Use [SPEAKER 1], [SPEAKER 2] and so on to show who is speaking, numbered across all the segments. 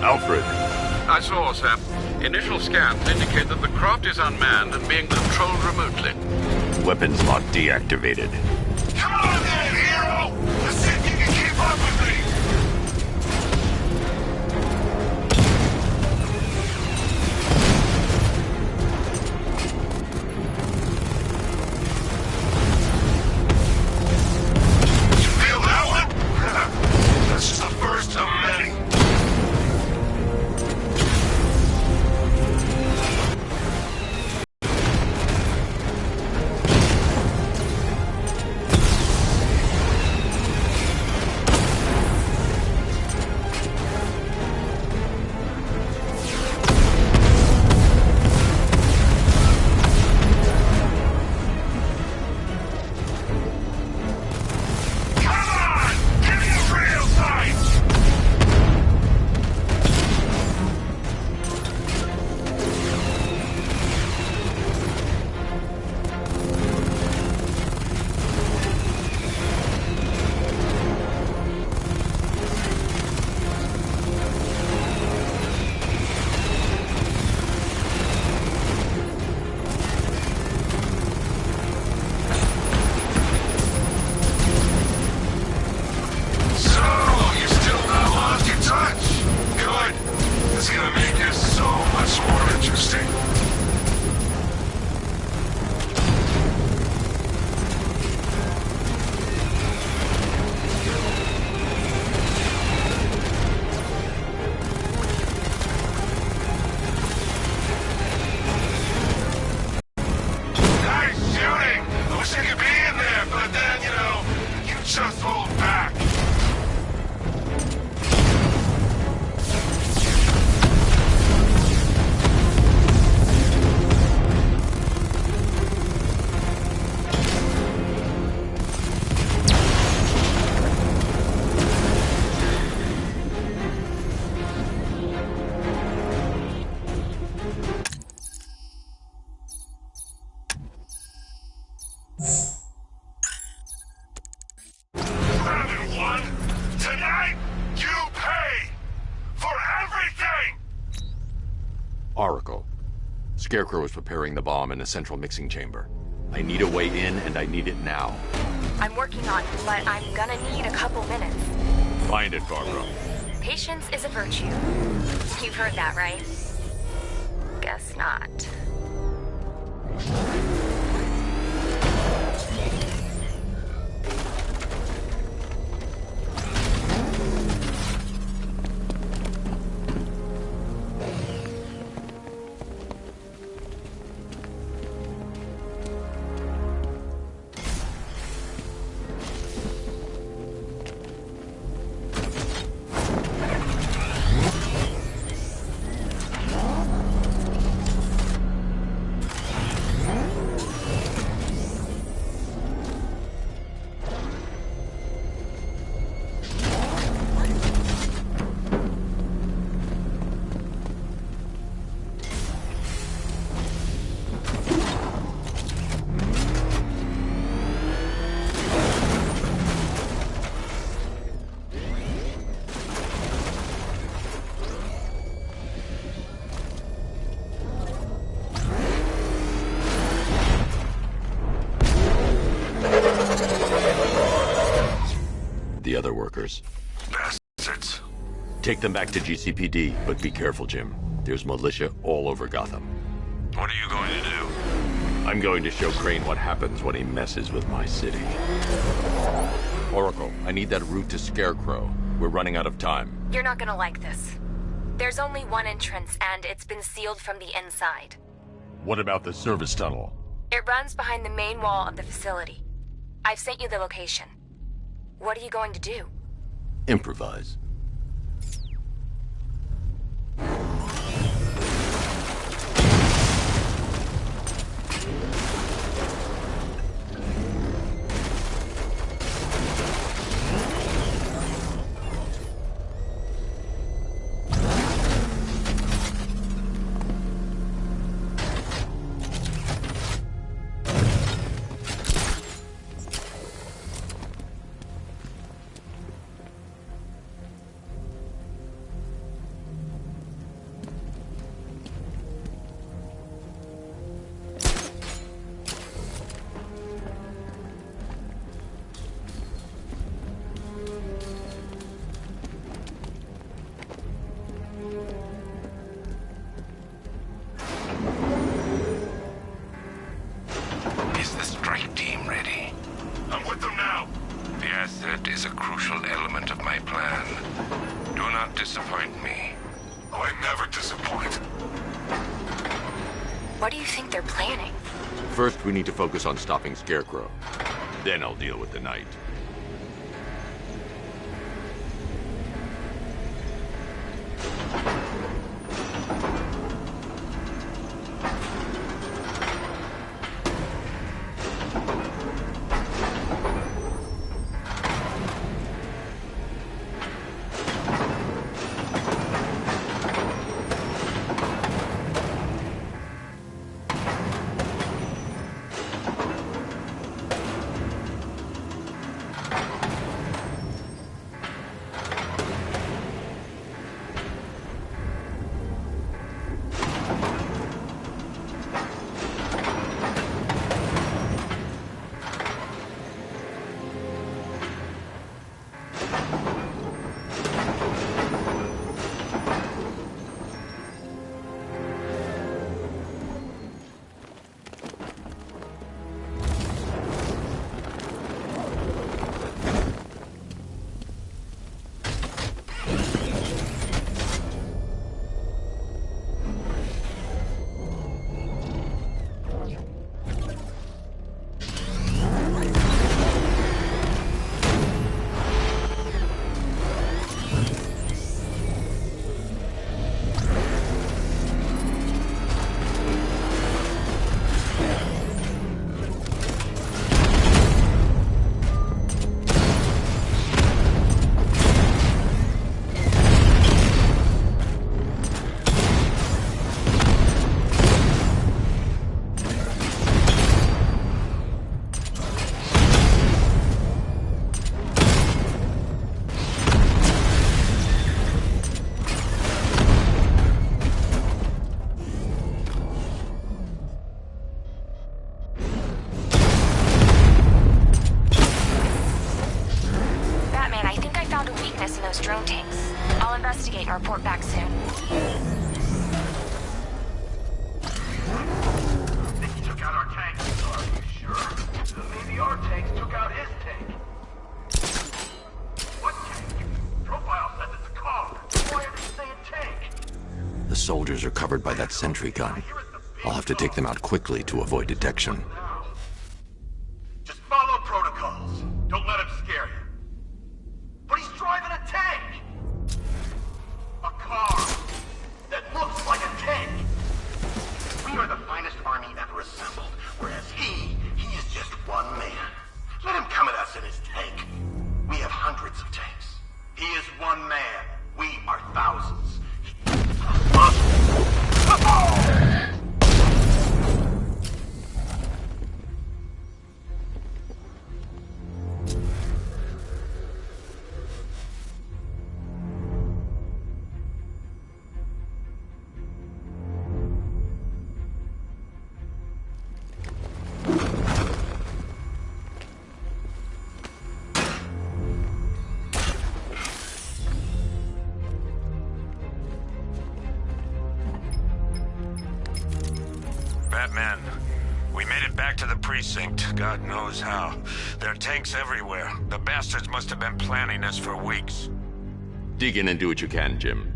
[SPEAKER 1] Alfred.
[SPEAKER 2] I saw, sir. Initial scans indicate that the craft is unmanned and being controlled remotely.
[SPEAKER 1] Weapons lock deactivated.
[SPEAKER 3] Come on then, hero! Let's see if you can keep up with me! You feel that one? That's just the first of many. Just hold back! Tonight, you pay for everything!
[SPEAKER 1] Oracle. Scarecrow is preparing the bomb in a central mixing chamber. I need a way in, and I need it now.
[SPEAKER 4] I'm working on it, but I'm gonna need a couple minutes.
[SPEAKER 1] Find it, Barbara.
[SPEAKER 4] Patience is a virtue. You've heard that, right? Guess not.
[SPEAKER 1] The other workers.
[SPEAKER 3] Bastards.
[SPEAKER 1] Take them back to GCPD, but be careful, Jim. There's militia all over Gotham.
[SPEAKER 3] What are you going to do?
[SPEAKER 1] I'm going to show Crane what happens when he messes with my city. Oracle, I need that route to Scarecrow. We're running out of time.
[SPEAKER 4] You're not gonna like this. There's only one entrance, and it's been sealed from the inside.
[SPEAKER 1] What about the service tunnel?
[SPEAKER 4] It runs behind the main wall of the facility. I've sent you the location. What are you going to do?
[SPEAKER 1] Improvise.
[SPEAKER 3] asset is a crucial element of my plan. Do not disappoint me. I never disappoint.
[SPEAKER 4] What do you think they're planning?
[SPEAKER 1] First, we need to focus on stopping Scarecrow. Then I'll deal with the Knight.
[SPEAKER 4] Report back soon.
[SPEAKER 3] He took out our tanks. Are you sure? Maybe our tanks took out his tank. What tank? Profile says it's a car. Why did he say a tank?
[SPEAKER 1] The soldiers are covered by that sentry gun. I'll have to take them out quickly to avoid detection.
[SPEAKER 3] Just follow protocols. Don't let him scare you. But he's driving a tank! A car that looks like a tank! We are the finest army ever assembled, whereas he is just one man. Let him come at us in his tank. We have hundreds of tanks. He is one man. We are thousands.
[SPEAKER 5] Batman, we made it back to the precinct, God knows how. There are tanks everywhere. The bastards must have been planning this for weeks.
[SPEAKER 1] Dig in and do what you can, Jim.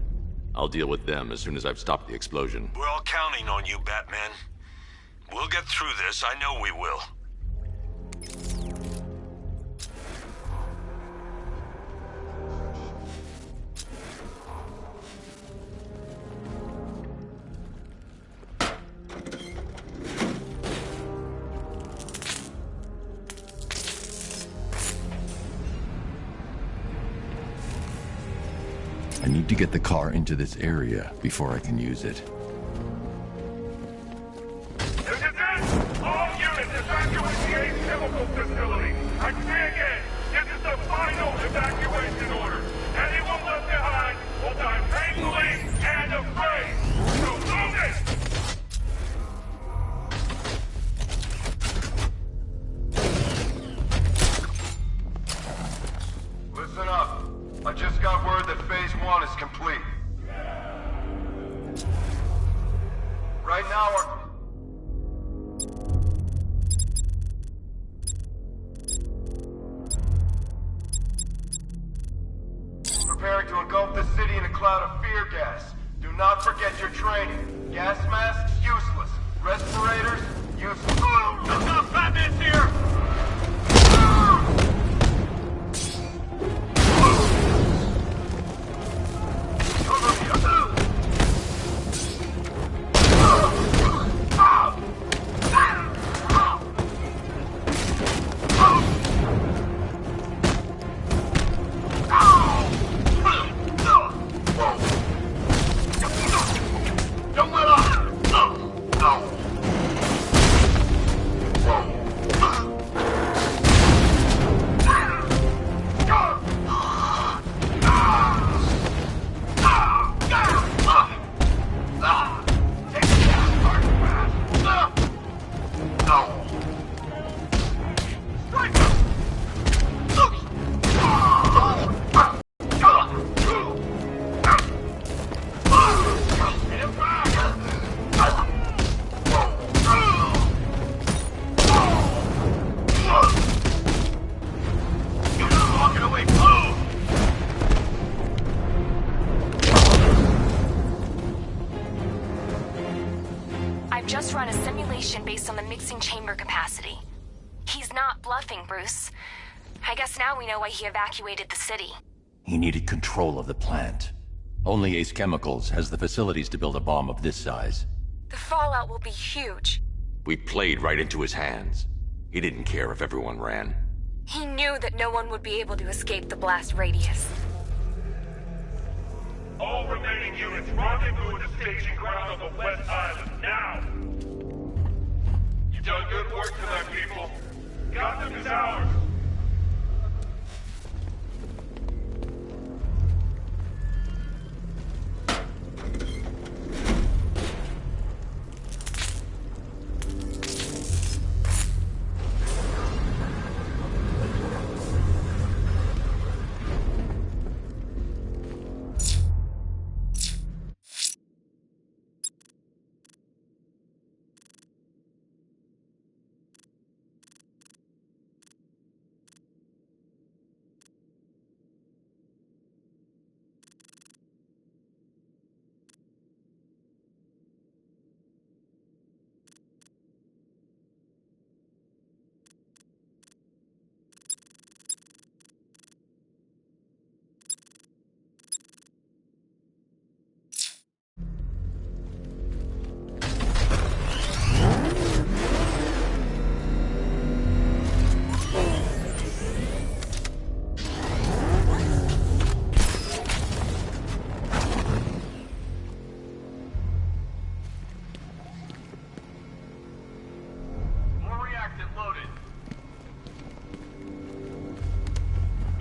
[SPEAKER 1] I'll deal with them as soon as I've stopped the explosion.
[SPEAKER 5] We're all counting on you, Batman. We'll get through this, I know we will.
[SPEAKER 1] I need to get the car into this area before I can use it.
[SPEAKER 3] All units evacuate the Ace Chemical Facility. I say again, this is the final evacuation order. Anyone left behind will die painfully and afraid. So move it! Listen up. I just got word that Phase 1 is complete. Right now, preparing to engulf the city in a cloud of fear gas. Do not forget your training. Gas masks, useless. Respirators, useless. There's enough Batman's here!
[SPEAKER 4] Just run a simulation based on the mixing chamber capacity. He's not bluffing, Bruce. I guess now we know why he evacuated the city.
[SPEAKER 1] He needed control of the plant. Only Ace Chemicals has the facilities to build a bomb of this size.
[SPEAKER 4] The fallout will be huge.
[SPEAKER 1] We played right into his hands. He didn't care if everyone ran.
[SPEAKER 4] He knew that no one would be able to escape the blast radius.
[SPEAKER 6] All remaining units rendezvous at the staging ground on the West Island, now! You've done good work tonight, people. Gotham is ours!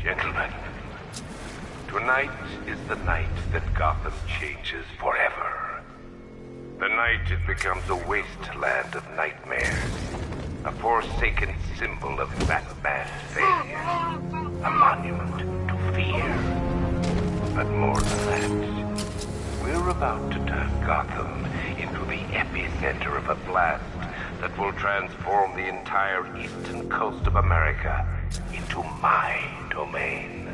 [SPEAKER 7] Gentlemen, tonight is the night that Gotham changes forever. The night it becomes a wasteland of nightmares, a forsaken symbol of Batman's failure, a monument to fear. But more than that, we're about to turn Gotham into the epicenter of a blast that will transform the entire eastern coast of America into my domain.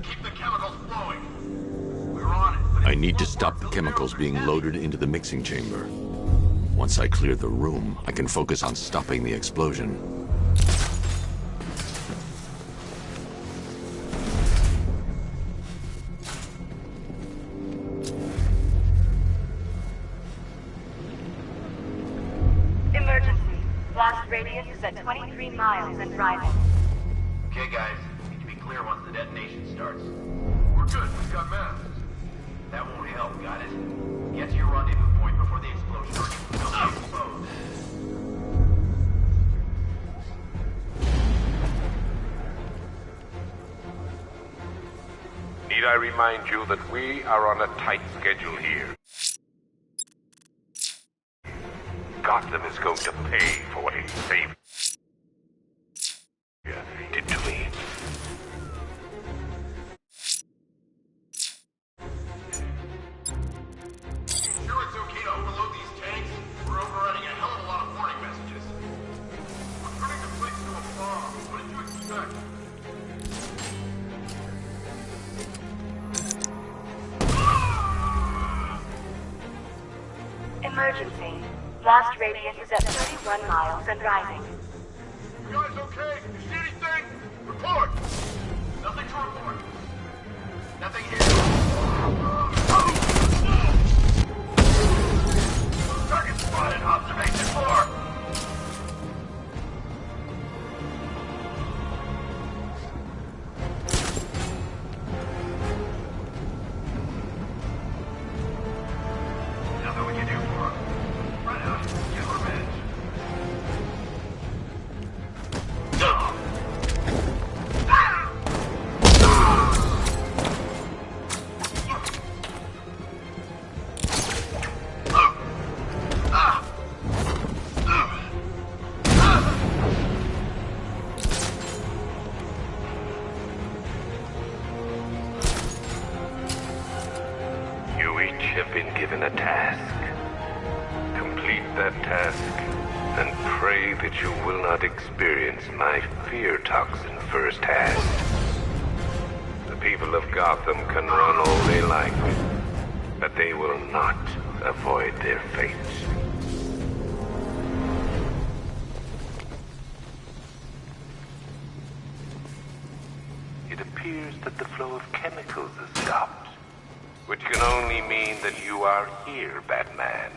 [SPEAKER 3] Keep the chemicals flowing. We're on it.
[SPEAKER 1] I need to stop the chemicals being loaded into the mixing chamber. Once I clear the room, I can focus on stopping the explosion.
[SPEAKER 8] Emergency. Blast radius is at 23 miles and driving.
[SPEAKER 3] Okay, guys. Need to be clear once the detonation starts. We're good. We've got masks. That won't help, got it? Get to your rendezvous point before the explosion or you will be exposed.
[SPEAKER 7] Need I remind you that we are on a tight schedule here? Gotham is going to pay for what its savior did to me.
[SPEAKER 3] Sure it's okay to overload these tanks? We're overrunning a hell of a lot of warning messages. We're turning the place into a bomb. What did you expect?
[SPEAKER 8] Emergency. Blast radius is at 31 miles and rising.
[SPEAKER 3] You guys okay? You see anything? Report! Nothing to report. Nothing here. Target spotted. Observation 4. Nothing we can do for him. Run out. Get revenge.
[SPEAKER 7] You each have been given a task. Complete that task, and pray that you will not experience my fear toxin firsthand. The people of Gotham can run all they like, but they will not avoid their fate. It appears that the flow of chemicals has stopped, which can only mean that you are here, Batman.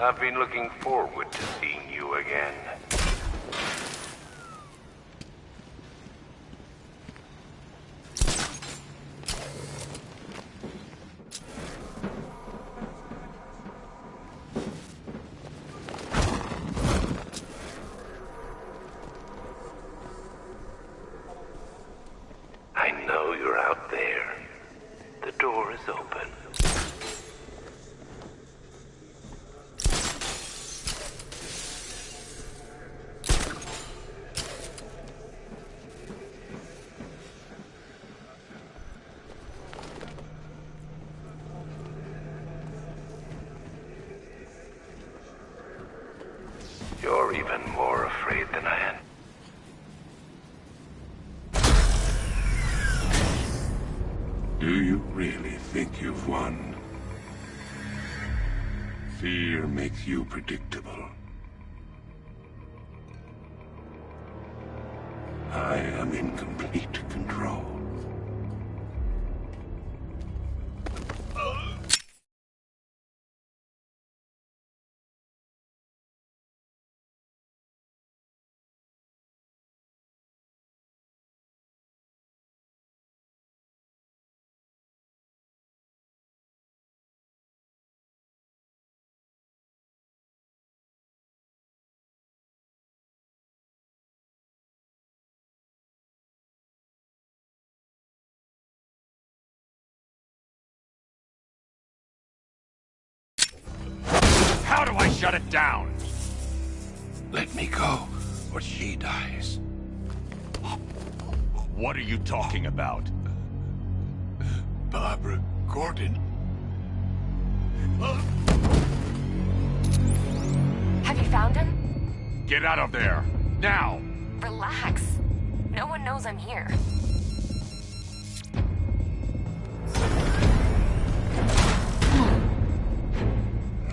[SPEAKER 7] I've been looking forward to seeing you again. I know you're out there. The door is open. You're even more afraid than I am.
[SPEAKER 9] Do you really think you've won? Fear makes you predictable. I am in complete control.
[SPEAKER 1] How do I shut it down?
[SPEAKER 9] Let me go, or she dies.
[SPEAKER 1] What are you talking about?
[SPEAKER 9] Barbara Gordon.
[SPEAKER 4] Have you found him?
[SPEAKER 1] Get out of there! Now!
[SPEAKER 4] Relax. No one knows I'm here.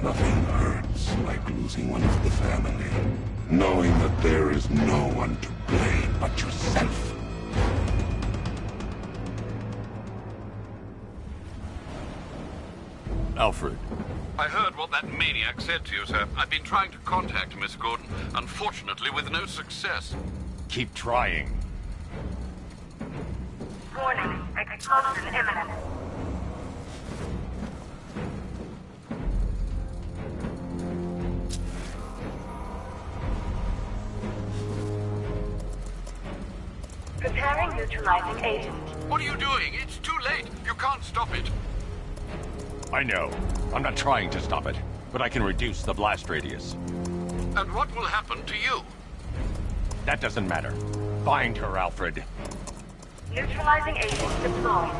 [SPEAKER 9] Nothing hurts like losing one of the family. Knowing that there is no one to blame but yourself.
[SPEAKER 1] Alfred.
[SPEAKER 2] I heard what that maniac said to you, sir. I've been trying to contact Miss Gordon, unfortunately with no success.
[SPEAKER 1] Keep trying.
[SPEAKER 8] Warning. Explosion imminent. Preparing neutralizing agent.
[SPEAKER 2] What are you doing? It's too late. You can't stop it.
[SPEAKER 1] I know. I'm not trying to stop it, but I can reduce the blast radius.
[SPEAKER 2] And what will happen to you?
[SPEAKER 1] That doesn't matter. Find her, Alfred.
[SPEAKER 8] Neutralizing agent deployed.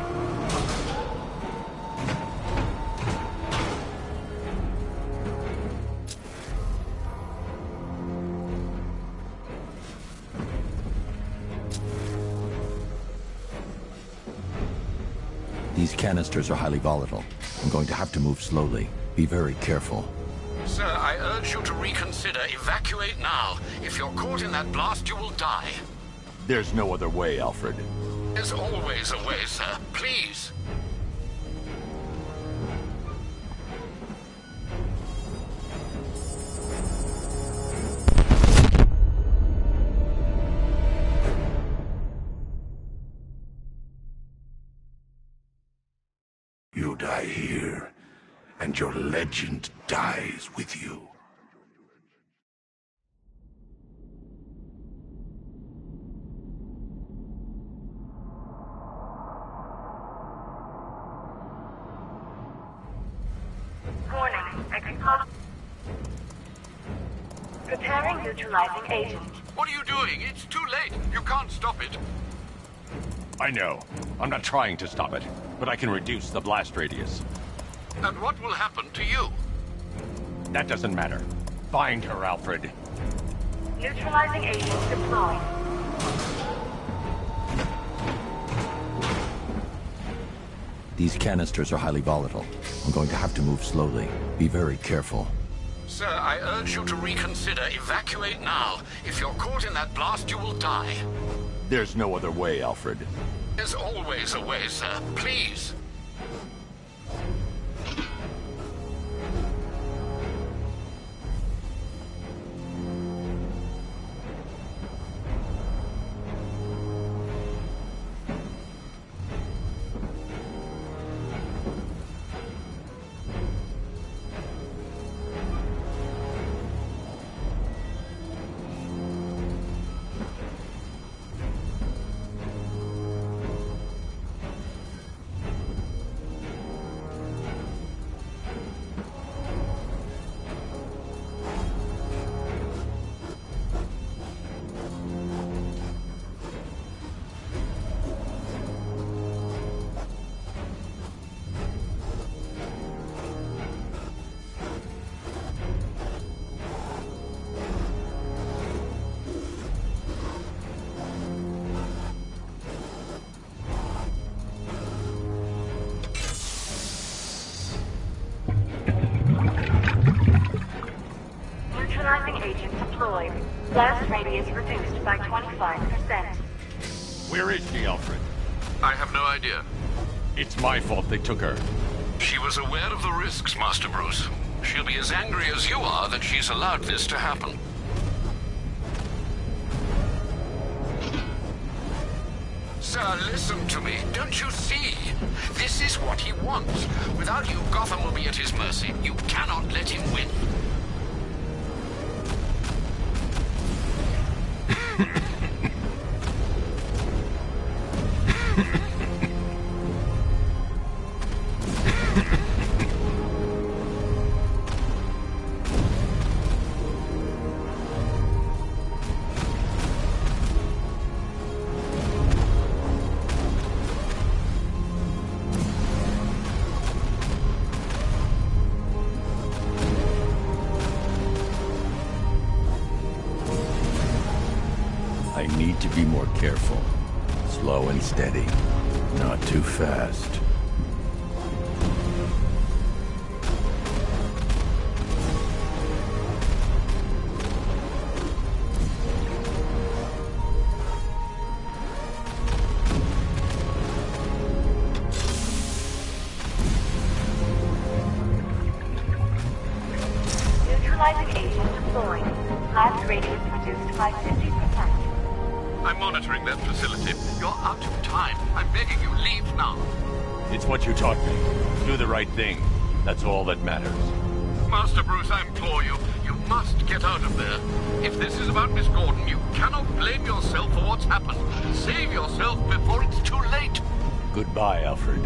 [SPEAKER 10] These canisters are highly volatile. I'm going to have to move slowly. Be very careful.
[SPEAKER 2] Sir, I urge you to reconsider. Evacuate now. If you're caught in that blast, you will die.
[SPEAKER 1] There's no other way, Alfred.
[SPEAKER 2] There's always a way, sir. Please.
[SPEAKER 9] You die here, and your legend dies with you.
[SPEAKER 8] Warning. Preparing neutralizing agent.
[SPEAKER 2] What are you doing? It's too late. You can't stop it.
[SPEAKER 1] I know. I'm not trying to stop it, but I can reduce the blast radius.
[SPEAKER 2] And what will happen to you?
[SPEAKER 1] That doesn't matter. Find her, Alfred.
[SPEAKER 8] Neutralizing agent deployed.
[SPEAKER 10] These canisters are highly volatile. I'm going to have to move slowly. Be very careful.
[SPEAKER 2] Sir, I urge you to reconsider. Evacuate now. If you're caught in that blast, you will die.
[SPEAKER 1] There's no other way, Alfred.
[SPEAKER 2] There's always a way, sir. Please.
[SPEAKER 8] Neutralizing agent deployed. Blast radius reduced by 25%.
[SPEAKER 1] Where is she, Alfred?
[SPEAKER 2] I have no idea.
[SPEAKER 1] It's my fault they took her.
[SPEAKER 2] She was aware of the risks, Master Bruce. She'll be as angry as you are that she's allowed this to happen. Sir, listen to me. Don't you see? This is what he wants. Without you, Gotham will be at his mercy. You cannot let him win.
[SPEAKER 10] I need to be more careful. Slow and steady. Not too fast.
[SPEAKER 8] Neutralizing agent deployed. Blast radius reduced by 50%.
[SPEAKER 2] I'm monitoring that facility. You're out of time. I'm begging you, leave now.
[SPEAKER 1] It's what you taught me. Do the right thing. That's all that matters.
[SPEAKER 2] Master Bruce, I implore you, you must get out of there. If this is about Miss Gordon, you cannot blame yourself for what's happened. Save yourself before it's too late.
[SPEAKER 1] Goodbye, Alfred.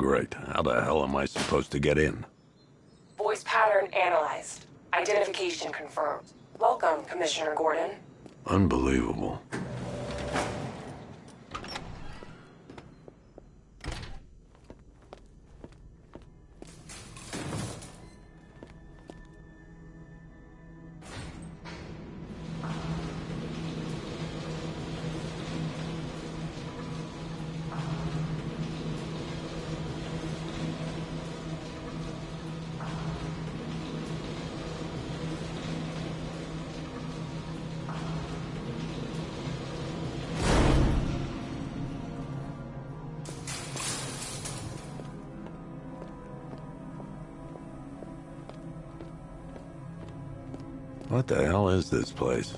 [SPEAKER 10] Great. How the hell am I supposed to get in?
[SPEAKER 11] Voice pattern analyzed. Identification confirmed. Welcome, Commissioner Gordon.
[SPEAKER 10] Unbelievable. What the hell is this place?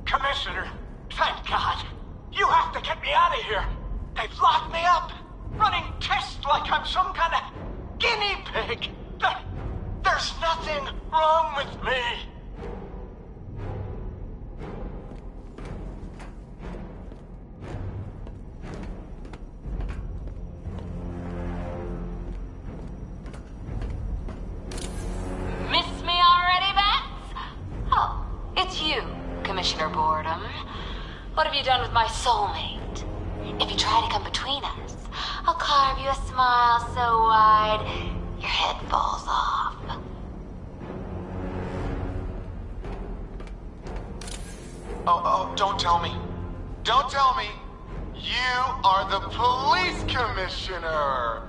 [SPEAKER 3] Commissioner, thank God. You have to get me out of here. They've locked me up, running tests like I'm some kind of guinea pig. There's nothing wrong with me.
[SPEAKER 8] Miss me already, Bats? Oh, it's you, Commissioner Boredom. What have you done with my soulmate? If you try to come between us, I'll carve you a smile so wide your head falls off.
[SPEAKER 3] Oh, don't tell me. Don't tell me. You are the police commissioner.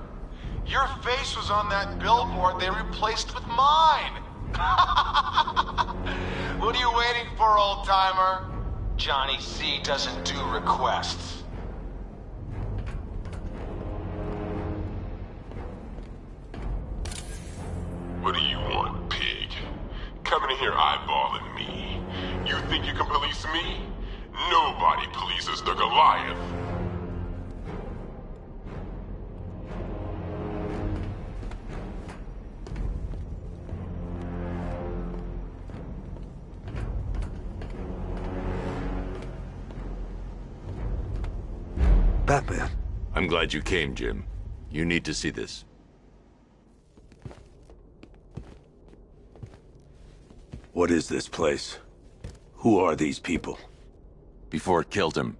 [SPEAKER 3] Your face was on that billboard they replaced with mine. What are you waiting for, old-timer? Johnny C doesn't do requests.
[SPEAKER 6] What do you want, pig? Coming in here eyeballing me. You think you can police me? Nobody polices the Goliath.
[SPEAKER 10] Batman.
[SPEAKER 1] I'm glad you came, Jim. You need to see this.
[SPEAKER 10] What is this place? Who are these people?
[SPEAKER 1] Before it killed him,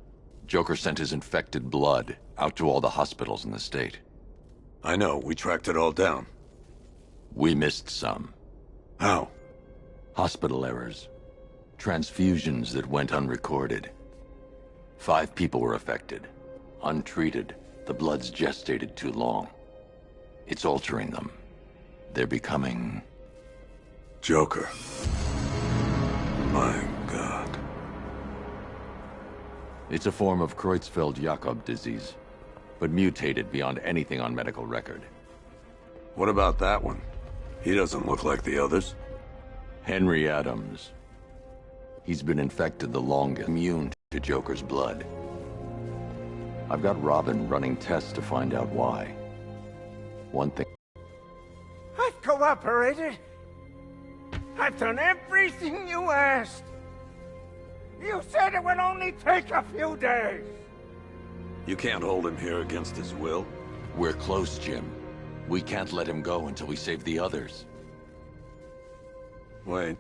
[SPEAKER 1] Joker sent his infected blood out to all the hospitals in the state.
[SPEAKER 10] I know, we tracked it all down.
[SPEAKER 1] We missed some.
[SPEAKER 10] How?
[SPEAKER 1] Hospital errors. Transfusions that went unrecorded. 5 people were affected. Untreated, the blood's gestated too long. It's altering them. They're becoming...
[SPEAKER 10] Joker. My God.
[SPEAKER 1] It's a form of Creutzfeldt-Jakob disease, but mutated beyond anything on medical record.
[SPEAKER 10] What about that one? He doesn't look like the others.
[SPEAKER 1] Henry Adams. He's been infected the longest, immune to Joker's blood. I've got Robin running tests to find out why. One thing...
[SPEAKER 12] I've cooperated. I've done everything you asked. You said it would only take a few days.
[SPEAKER 10] You can't hold him here against his will.
[SPEAKER 1] We're close, Jim. We can't let him go until we save the others.
[SPEAKER 10] Wait.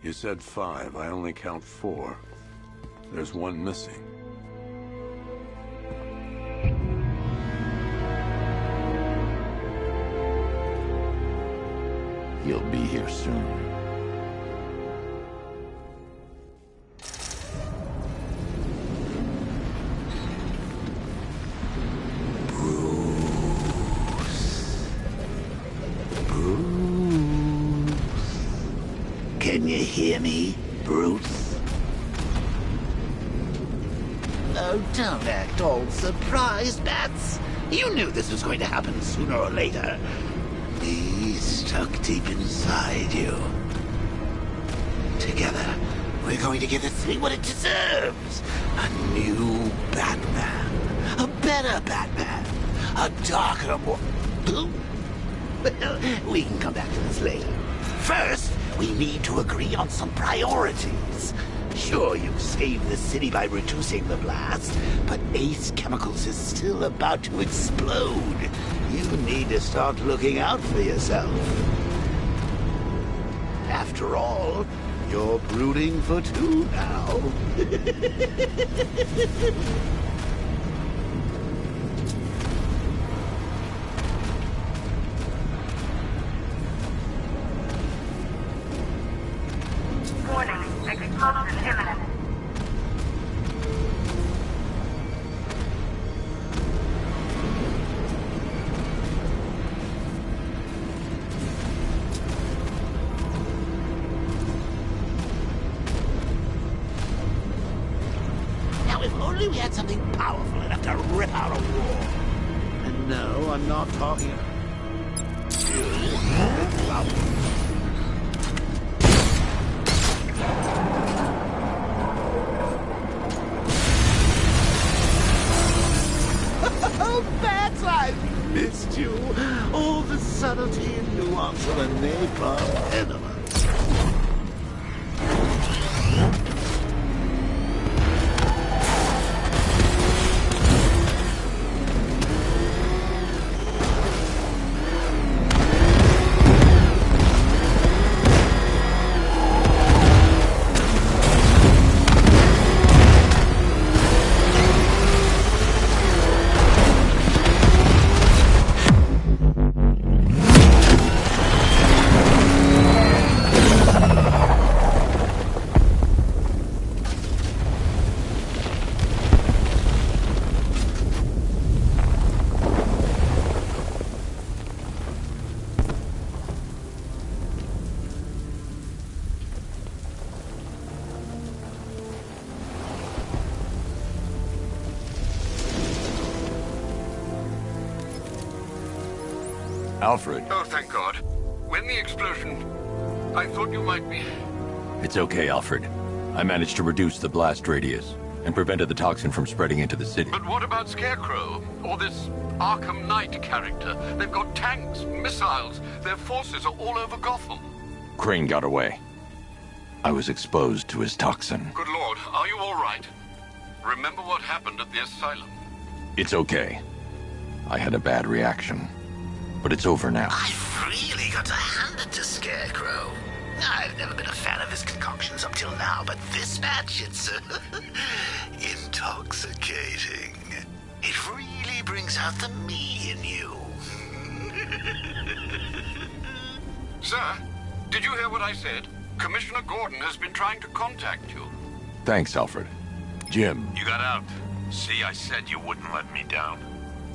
[SPEAKER 10] You said 5. I only count 4. There's one missing.
[SPEAKER 1] He'll be here soon.
[SPEAKER 13] Can you hear me, Bruce? Oh, don't act all surprised, Bats. You knew this was going to happen sooner or later. Me stuck deep inside you. Together, we're going to give this city what it deserves. A new Batman. A better Batman. A darker, more... Well, we can come back to this later. First, we need to agree on some priorities. Sure, you've saved the city by reducing the blast, but Ace Chemicals is still about to explode. You need to start looking out for yourself. After all, you're brooding for two now.
[SPEAKER 14] Warning, explosion imminent.
[SPEAKER 13] Now, if only we had something powerful enough to rip out a wall. And no, I'm not talking... Oh, Bats, I've missed you. All the subtlety and nuance of a napalm enema.
[SPEAKER 10] Alfred.
[SPEAKER 2] Oh, thank God. When the explosion... I thought you might be...
[SPEAKER 10] It's okay, Alfred. I managed to reduce the blast radius and prevented the toxin from spreading into the city.
[SPEAKER 2] But what about Scarecrow? Or this Arkham Knight character? They've got tanks, missiles. Their forces are all over Gotham.
[SPEAKER 10] Crane got away. I was exposed to his toxin.
[SPEAKER 2] Good Lord, are you all right? Remember what happened at the asylum?
[SPEAKER 10] It's okay. I had a bad reaction. But it's over now.
[SPEAKER 13] I've really got to hand it to Scarecrow. I've never been a fan of his concoctions up till now, but this batch, it's intoxicating. It really brings out the me in you.
[SPEAKER 2] Sir, did you hear what I said? Commissioner Gordon has been trying to contact you.
[SPEAKER 10] Thanks, Alfred. Jim.
[SPEAKER 5] You got out. See, I said you wouldn't let me down.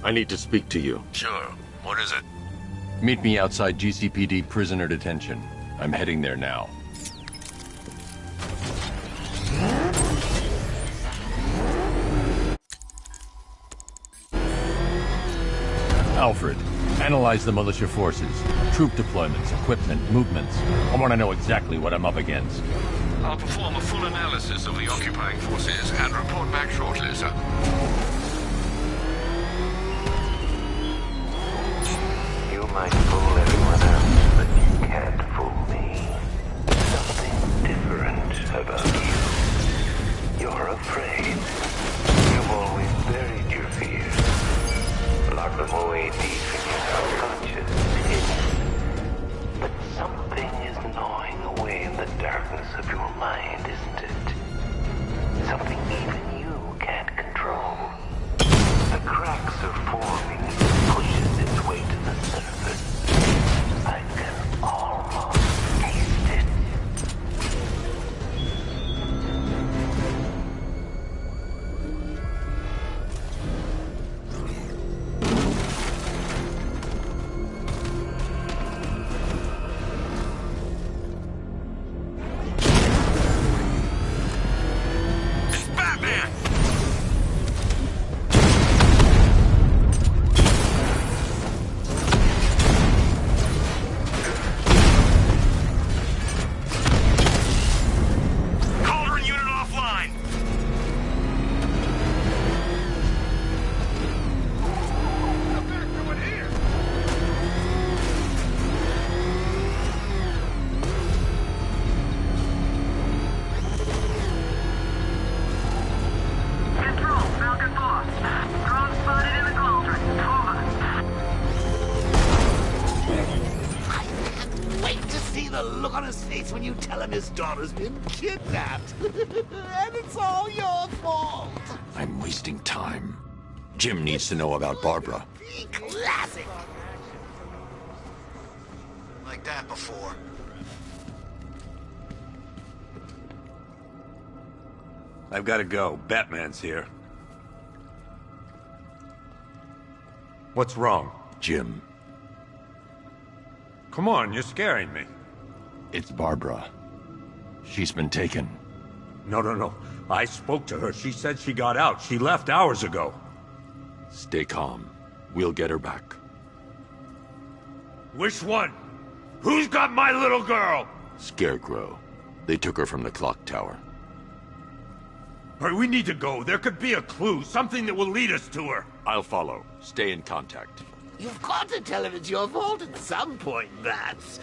[SPEAKER 10] I need to speak to you.
[SPEAKER 5] Sure. What is it?
[SPEAKER 10] Meet me outside GCPD prisoner detention. I'm heading there now. Alfred, analyze the militia forces, troop deployments, equipment, movements. I want to know exactly what I'm up against.
[SPEAKER 2] I'll perform a full analysis of the occupying forces and report back shortly, sir.
[SPEAKER 7] You might fool everyone else, but you can't fool me. Something different about you. You're afraid. You've always buried your fears. Locked them away deep in your subconscious, hidden. But something is gnawing away in the darkness of your mind, isn't it? Something even you can't control. The cracks are forming as it pushes its way to the surface.
[SPEAKER 13] the look on his face when you tell him his daughter's been kidnapped. And it's all your fault.
[SPEAKER 1] I'm wasting time. Jim needs to know about Barbara.
[SPEAKER 13] Classic.
[SPEAKER 3] Like that before.
[SPEAKER 5] I've got to go. Batman's here. What's wrong?
[SPEAKER 1] Jim.
[SPEAKER 5] Come on, you're scaring me.
[SPEAKER 1] It's Barbara. She's been taken.
[SPEAKER 5] No. I spoke to her. She said she got out. She left hours ago.
[SPEAKER 1] Stay calm. We'll get her back.
[SPEAKER 5] Which one? Who's got my little girl?
[SPEAKER 1] Scarecrow. They took her from the clock tower.
[SPEAKER 5] All right, we need to go. There could be a clue, something that will lead us to her.
[SPEAKER 1] I'll follow. Stay in contact.
[SPEAKER 13] You've got to tell him it's your fault at some point, Bats.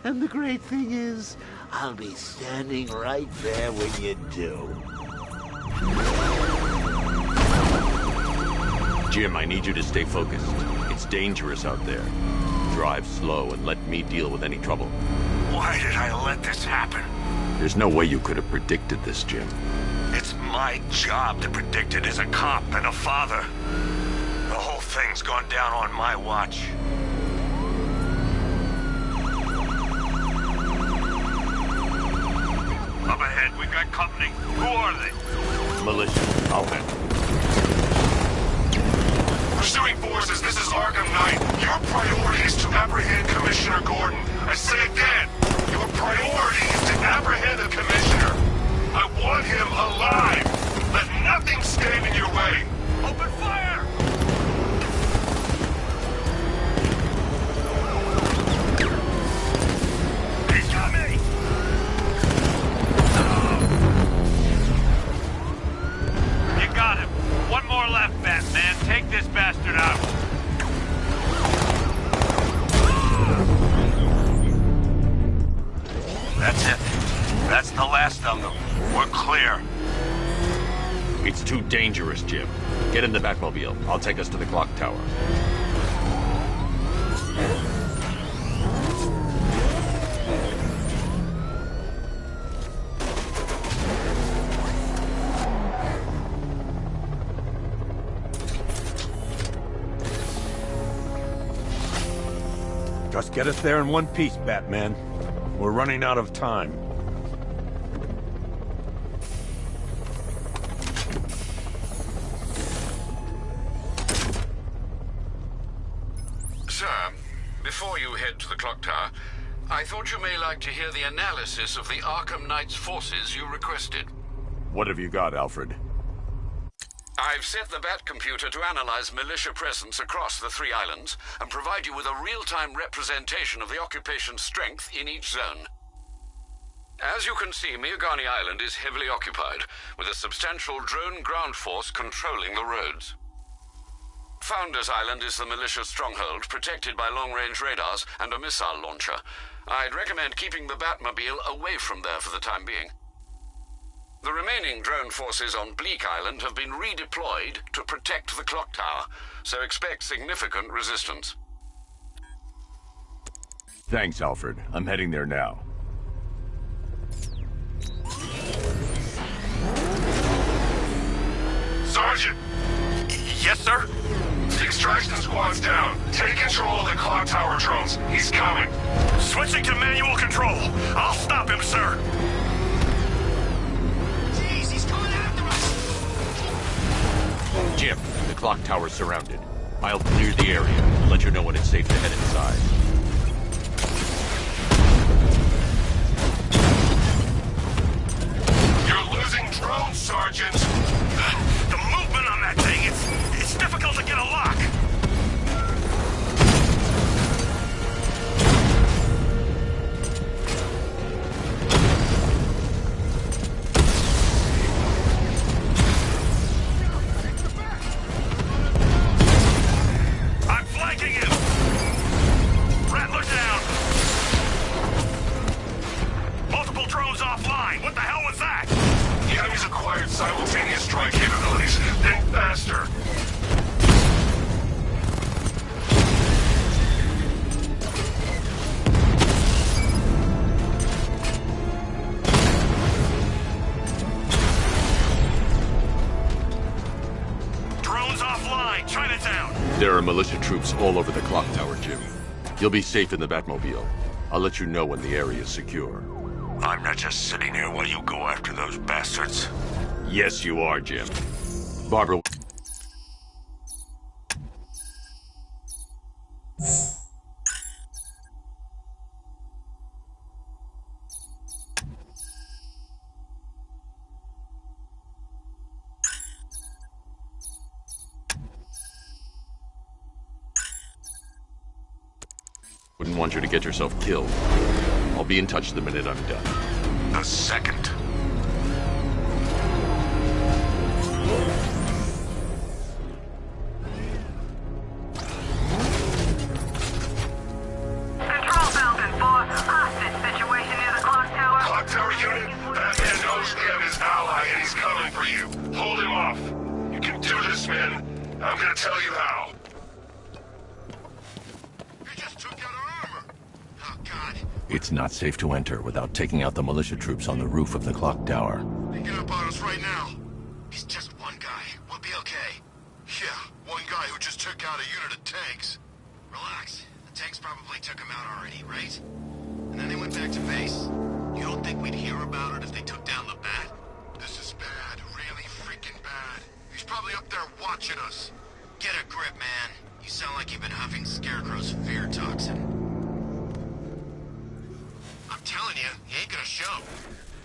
[SPEAKER 13] And the great thing is, I'll be standing right there when you do.
[SPEAKER 1] Jim, I need you to stay focused. It's dangerous out there. Drive slow and let me deal with any trouble.
[SPEAKER 5] Why did I let this happen?
[SPEAKER 1] There's no way you could have predicted this, Jim.
[SPEAKER 5] It's my job to predict it as a cop and a father. The whole thing's gone down on my watch. Up ahead, we've got company. Who are they?
[SPEAKER 1] Militia. I'll handle.
[SPEAKER 6] Pursuing forces, this is ARKHAM Knight. Your priority is to apprehend Commissioner Gordon. I say again, your priority is to apprehend the Commissioner. I want him alive. Let nothing stand in your way. Open fire! He's got me!
[SPEAKER 5] You got him. One more left, Batman. Take this bastard out. That's it. That's the last of them. We're clear.
[SPEAKER 1] It's too dangerous, Jim. Get in the Batmobile. I'll take us to the clock tower.
[SPEAKER 5] Just get us there in one piece, Batman. We're running out of time.
[SPEAKER 2] Sir, before you head to the clock tower, I thought you may like to hear the analysis of the ARKHAM Knight's forces you requested.
[SPEAKER 1] What have you got, Alfred?
[SPEAKER 2] I've set the Bat computer to analyze militia presence across the 3 islands and provide you with a real-time representation of the occupation's strength in each zone. As you can see, Miagani Island is heavily occupied, with a substantial drone ground force controlling the roads. Founders Island is the militia stronghold, protected by long-range radars and a missile launcher. I'd recommend keeping the Batmobile away from there for the time being. The remaining drone forces on Bleak Island have been redeployed to protect the clock tower, so expect significant resistance.
[SPEAKER 10] Thanks, Alfred. I'm heading there now.
[SPEAKER 6] Sergeant!
[SPEAKER 2] Yes, sir?
[SPEAKER 6] The extraction squad's down. Take control of the clock tower drones. He's coming.
[SPEAKER 5] Switching to manual control. I'll stop him, sir.
[SPEAKER 3] Jeez, he's coming after us!
[SPEAKER 1] Jim, the clock tower's surrounded. I'll clear the area and let you know when it's safe to head inside.
[SPEAKER 6] You're losing drones, Sergeant.
[SPEAKER 5] The movement on that thing, it's difficult to get a lock. I'm flanking him. Rattler down. Multiple drones offline. What the hell was that?
[SPEAKER 6] The enemy's acquired simultaneous strike capabilities. Think faster.
[SPEAKER 10] There are militia troops all over the clock tower, Jim. You'll be safe in the Batmobile. I'll let you know when the area is secure.
[SPEAKER 5] I'm not just sitting here while you go after those bastards.
[SPEAKER 10] Yes, you are, Jim. Barbara... Wouldn't want you to get yourself killed. I'll be in touch the minute I'm done.
[SPEAKER 5] The second.
[SPEAKER 14] Control Falcon 4. Hostage situation near the clock tower.
[SPEAKER 6] Clock tower unit, Batman knows we have his ally and he's coming for you. Hold him off. You can do this, man. I'm gonna tell you how.
[SPEAKER 10] It's not safe to enter without taking out the militia troops on the roof of the clock tower.
[SPEAKER 6] Sneaking up on us right now. He's just one guy. We'll be okay. Yeah, one guy who just took out a unit of tanks.
[SPEAKER 15] Relax. The tanks probably took him out already, right? And then they went back to base. You don't think we'd hear about it if they took down the Bat?
[SPEAKER 6] This is bad. Really freaking bad. He's probably up there watching us.
[SPEAKER 15] Get a grip, man. You sound like you've been huffing Scarecrow's fear toxin.
[SPEAKER 6] I'm telling you, he ain't gonna show.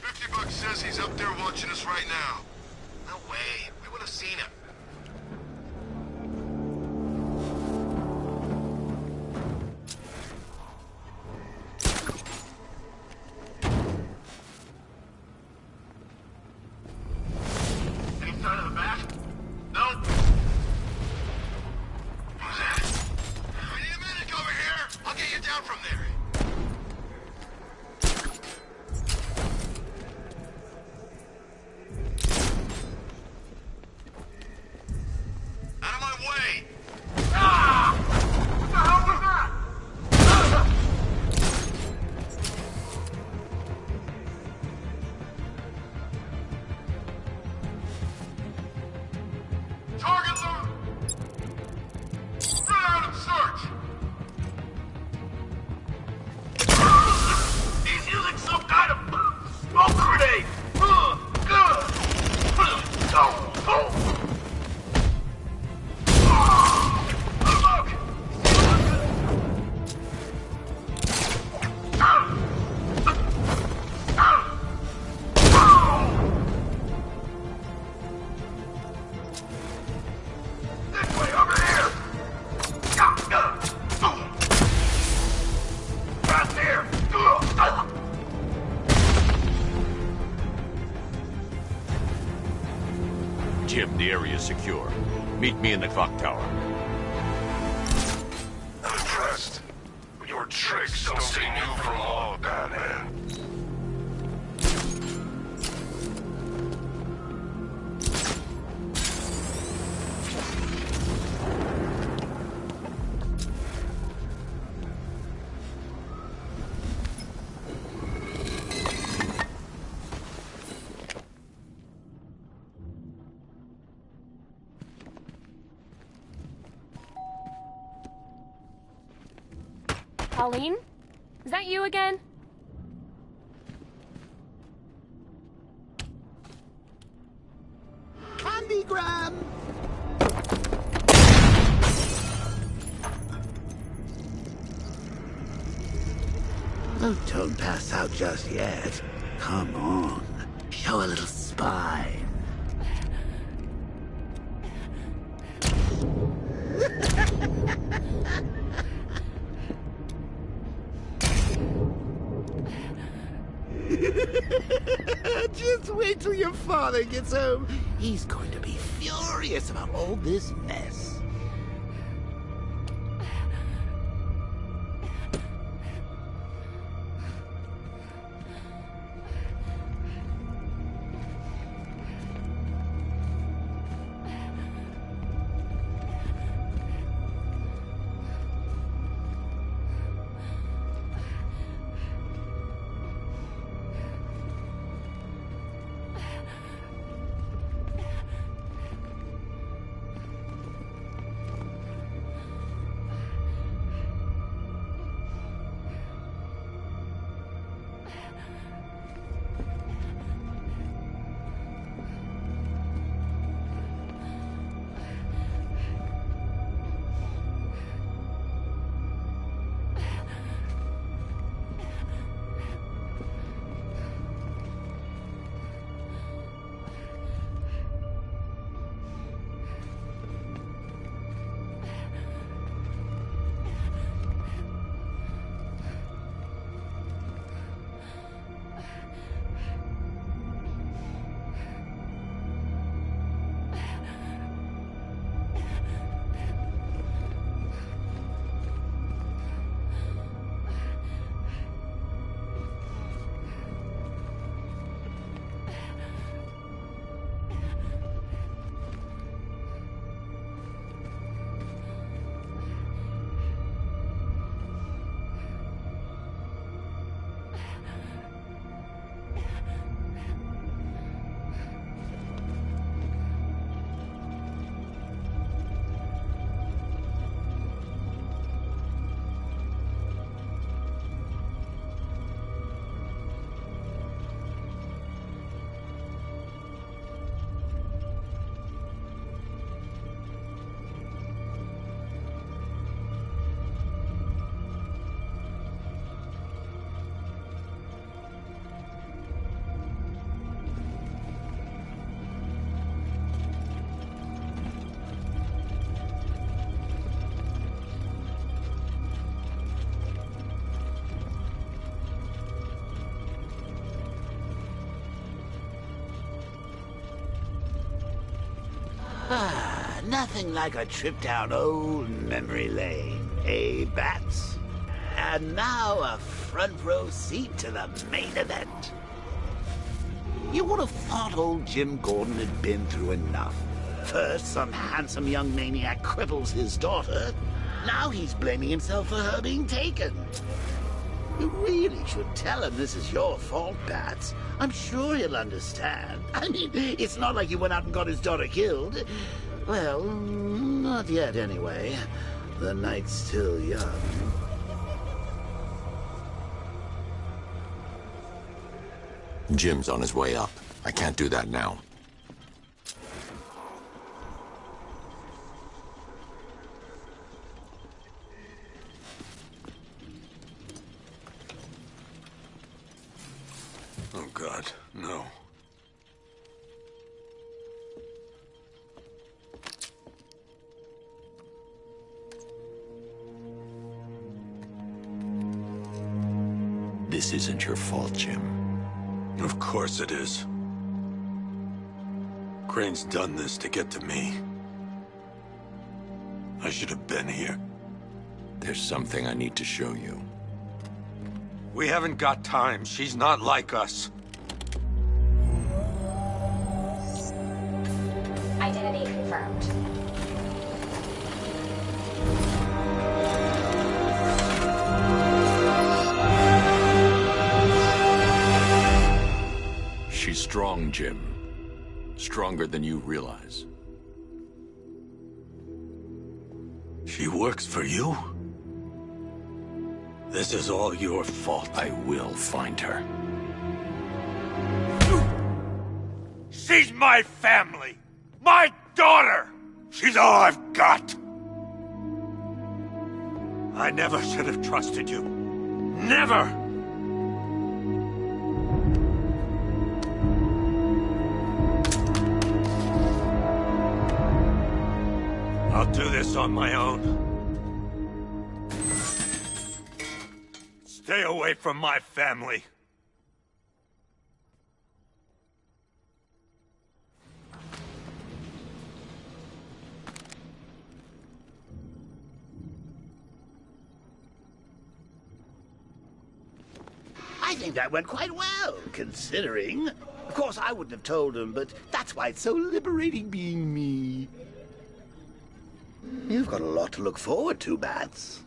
[SPEAKER 6] $50 says he's up there watching us right now.
[SPEAKER 15] No way. We would have seen him.
[SPEAKER 6] Any sign of the Bat? No? Who's that? We need a medic over here. I'll get you down from there.
[SPEAKER 15] Out of my way!
[SPEAKER 6] Ah! What the hell was that? Target them! Run out and search! He's using some kind of smoke grenade! This way, over here! Fast here!
[SPEAKER 10] Jim, the area is secure. Meet me in the clock tower.
[SPEAKER 6] I'm impressed. But your tricks don't stay new for long, Batman.
[SPEAKER 4] Pauline? Is that you again?
[SPEAKER 13] Candygram! Oh, don't pass out just yet. Come on. Show a little spine. Just wait till your father gets home. He's going to be furious about all this mess. Nothing like a trip down old memory lane, eh, Bats? And now a front row seat to the main event. You would have thought old Jim Gordon had been through enough. First, some handsome young maniac cripples his daughter. Now he's blaming himself for her being taken. You really should tell him this is your fault, Bats. I'm sure he'll understand. I mean, it's not like you went out and got his daughter killed. Well, not yet anyway. The night's still young.
[SPEAKER 1] Jim's on his way up. I can't do that now.
[SPEAKER 6] Oh, God, no.
[SPEAKER 1] This isn't your fault, Jim.
[SPEAKER 6] Of course it is. Crane's done this to get to me. I should have been here.
[SPEAKER 1] There's something I need to show you.
[SPEAKER 6] We haven't got time. She's not like us.
[SPEAKER 4] Identity confirmed.
[SPEAKER 1] She's strong, Jim. Stronger than you realize.
[SPEAKER 6] She works for you? This is all your fault.
[SPEAKER 1] I will find her.
[SPEAKER 6] She's my family! My daughter! She's all I've got! I never should have trusted you. Never! I'll do this on my own. Stay away from my family.
[SPEAKER 13] I think that went quite well, considering. Of course, I wouldn't have told him, but that's why it's so liberating being me. You've got a lot to look forward to, Bats.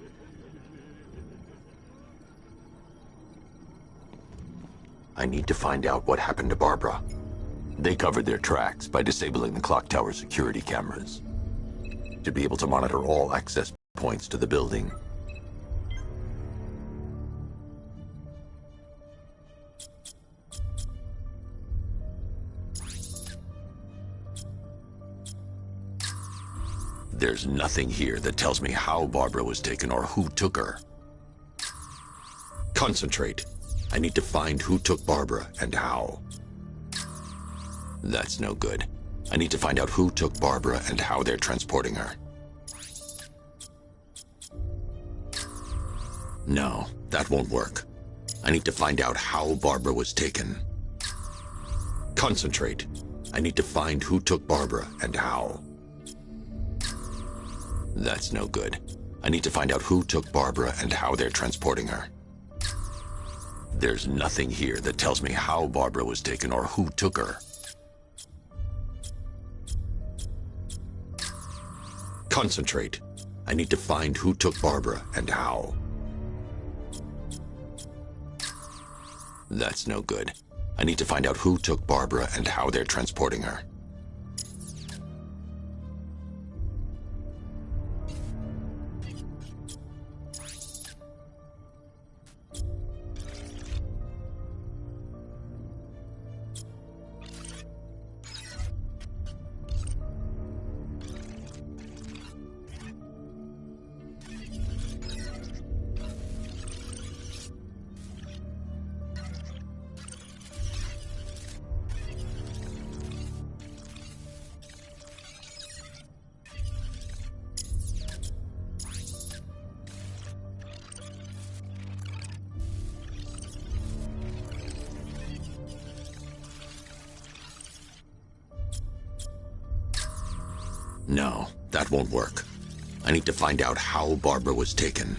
[SPEAKER 1] I need to find out what happened to Barbara. They covered their tracks by disabling the clock tower security cameras. To be able to monitor all access points to the building. There's nothing here that tells me how Barbara was taken or who took her. Concentrate. I need to find who took Barbara and how. That's no good. I need to find out who took Barbara and how they're transporting her. No, that won't work. I need to find out how Barbara was taken. Concentrate. I need to find who took Barbara and how. That's no good. I need to find out who took Barbara and how they're transporting her. There's nothing here that tells me how Barbara was taken or who took her. Concentrate. I need to find who took Barbara and how. That's no good. I need to find out who took Barbara and how they're transporting her.
[SPEAKER 16] No, that won't work. I need to find out how Barbara was taken.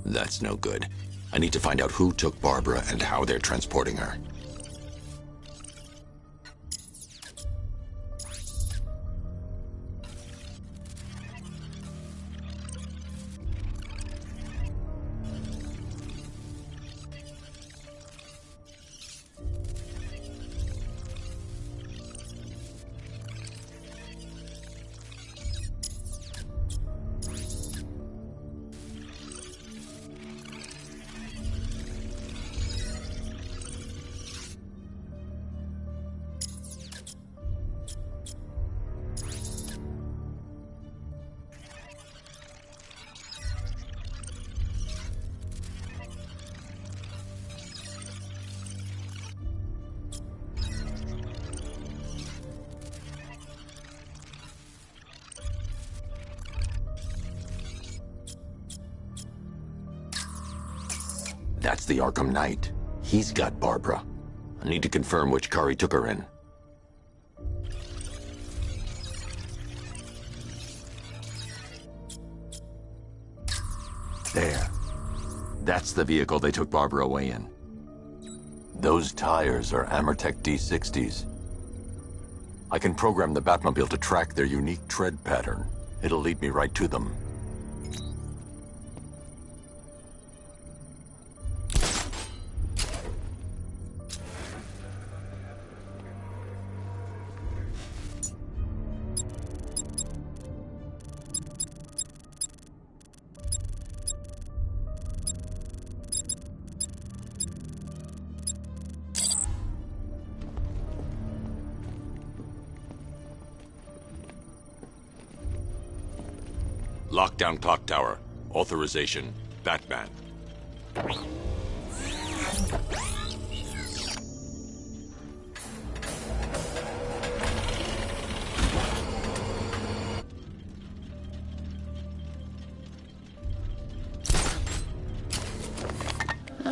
[SPEAKER 16] That's no good. I need to find out who took Barbara and how they're transporting her. That's the Arkham Knight. He's got Barbara. I need to confirm which car he took her in. There. That's the vehicle they took Barbara away in.
[SPEAKER 1] Those tires are Amertech D60s. I can program the Batmobile to track their unique tread pattern. It'll lead me right to them.
[SPEAKER 16] Lockdown clock tower. Authorization. Batman.
[SPEAKER 13] Now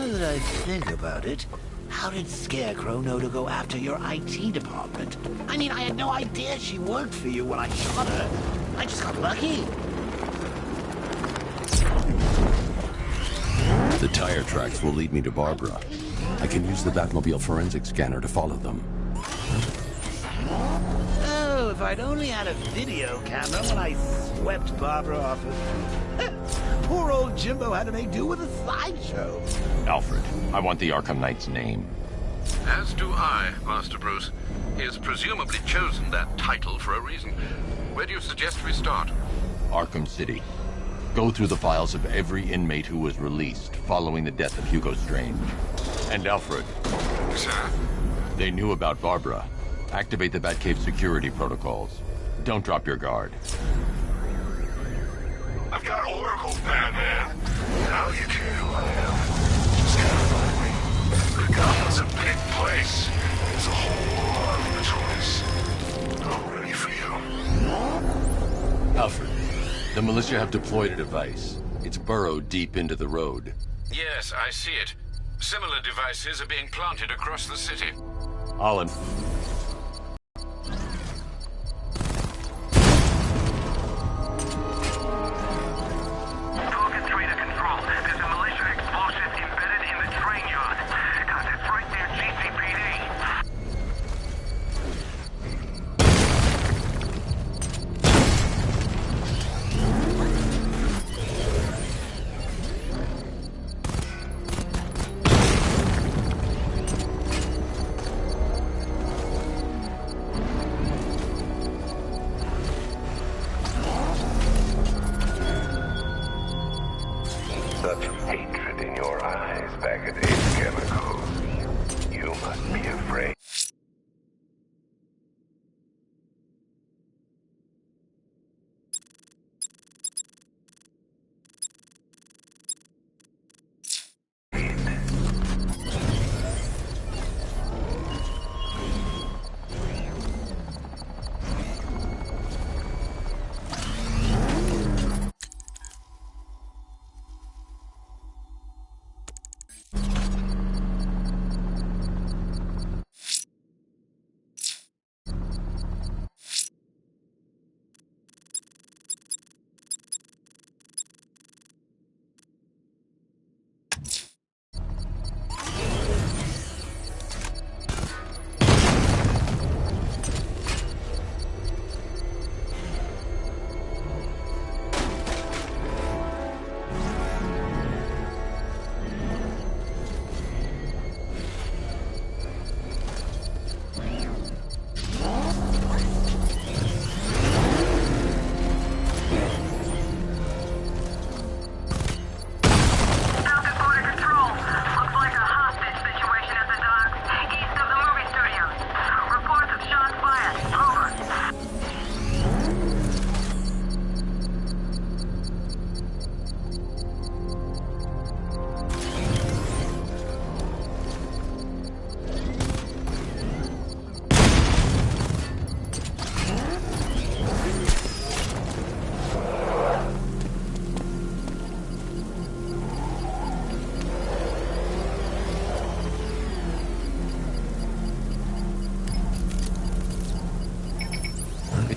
[SPEAKER 13] that I think about it, how did Scarecrow know to go after your IT department? I mean, I had no idea she worked for you when I shot her. I just got lucky.
[SPEAKER 10] The tire tracks will lead me to Barbara. I can use the Batmobile forensic scanner to follow them.
[SPEAKER 13] Oh, if I'd only had a video camera when I swept Barbara off her. Poor old Jimbo had to make do with a slideshow.
[SPEAKER 10] Alfred, I want the Arkham Knight's name.
[SPEAKER 2] As do I, Master Bruce. He has presumably chosen that title for a reason. Where do you suggest we start?
[SPEAKER 10] Arkham City. Go through the files of every inmate who was released following the death of Hugo Strange. And Alfred.
[SPEAKER 2] Sir?
[SPEAKER 10] They knew about Barbara. Activate the Batcave security protocols. Don't drop your guard.
[SPEAKER 6] I've got Oracles, Batman. Now you care who I am. Just gotta find me. Gotham's a big place. There's a whole lot of choice. I'm ready for you.
[SPEAKER 10] Alfred, the militia have deployed a device. It's burrowed deep into the road.
[SPEAKER 2] Yes, I see it. Similar devices are being planted across the city.
[SPEAKER 10] I'll
[SPEAKER 7] Such hatred in your eyes, Baggage Chemicals. You must be afraid.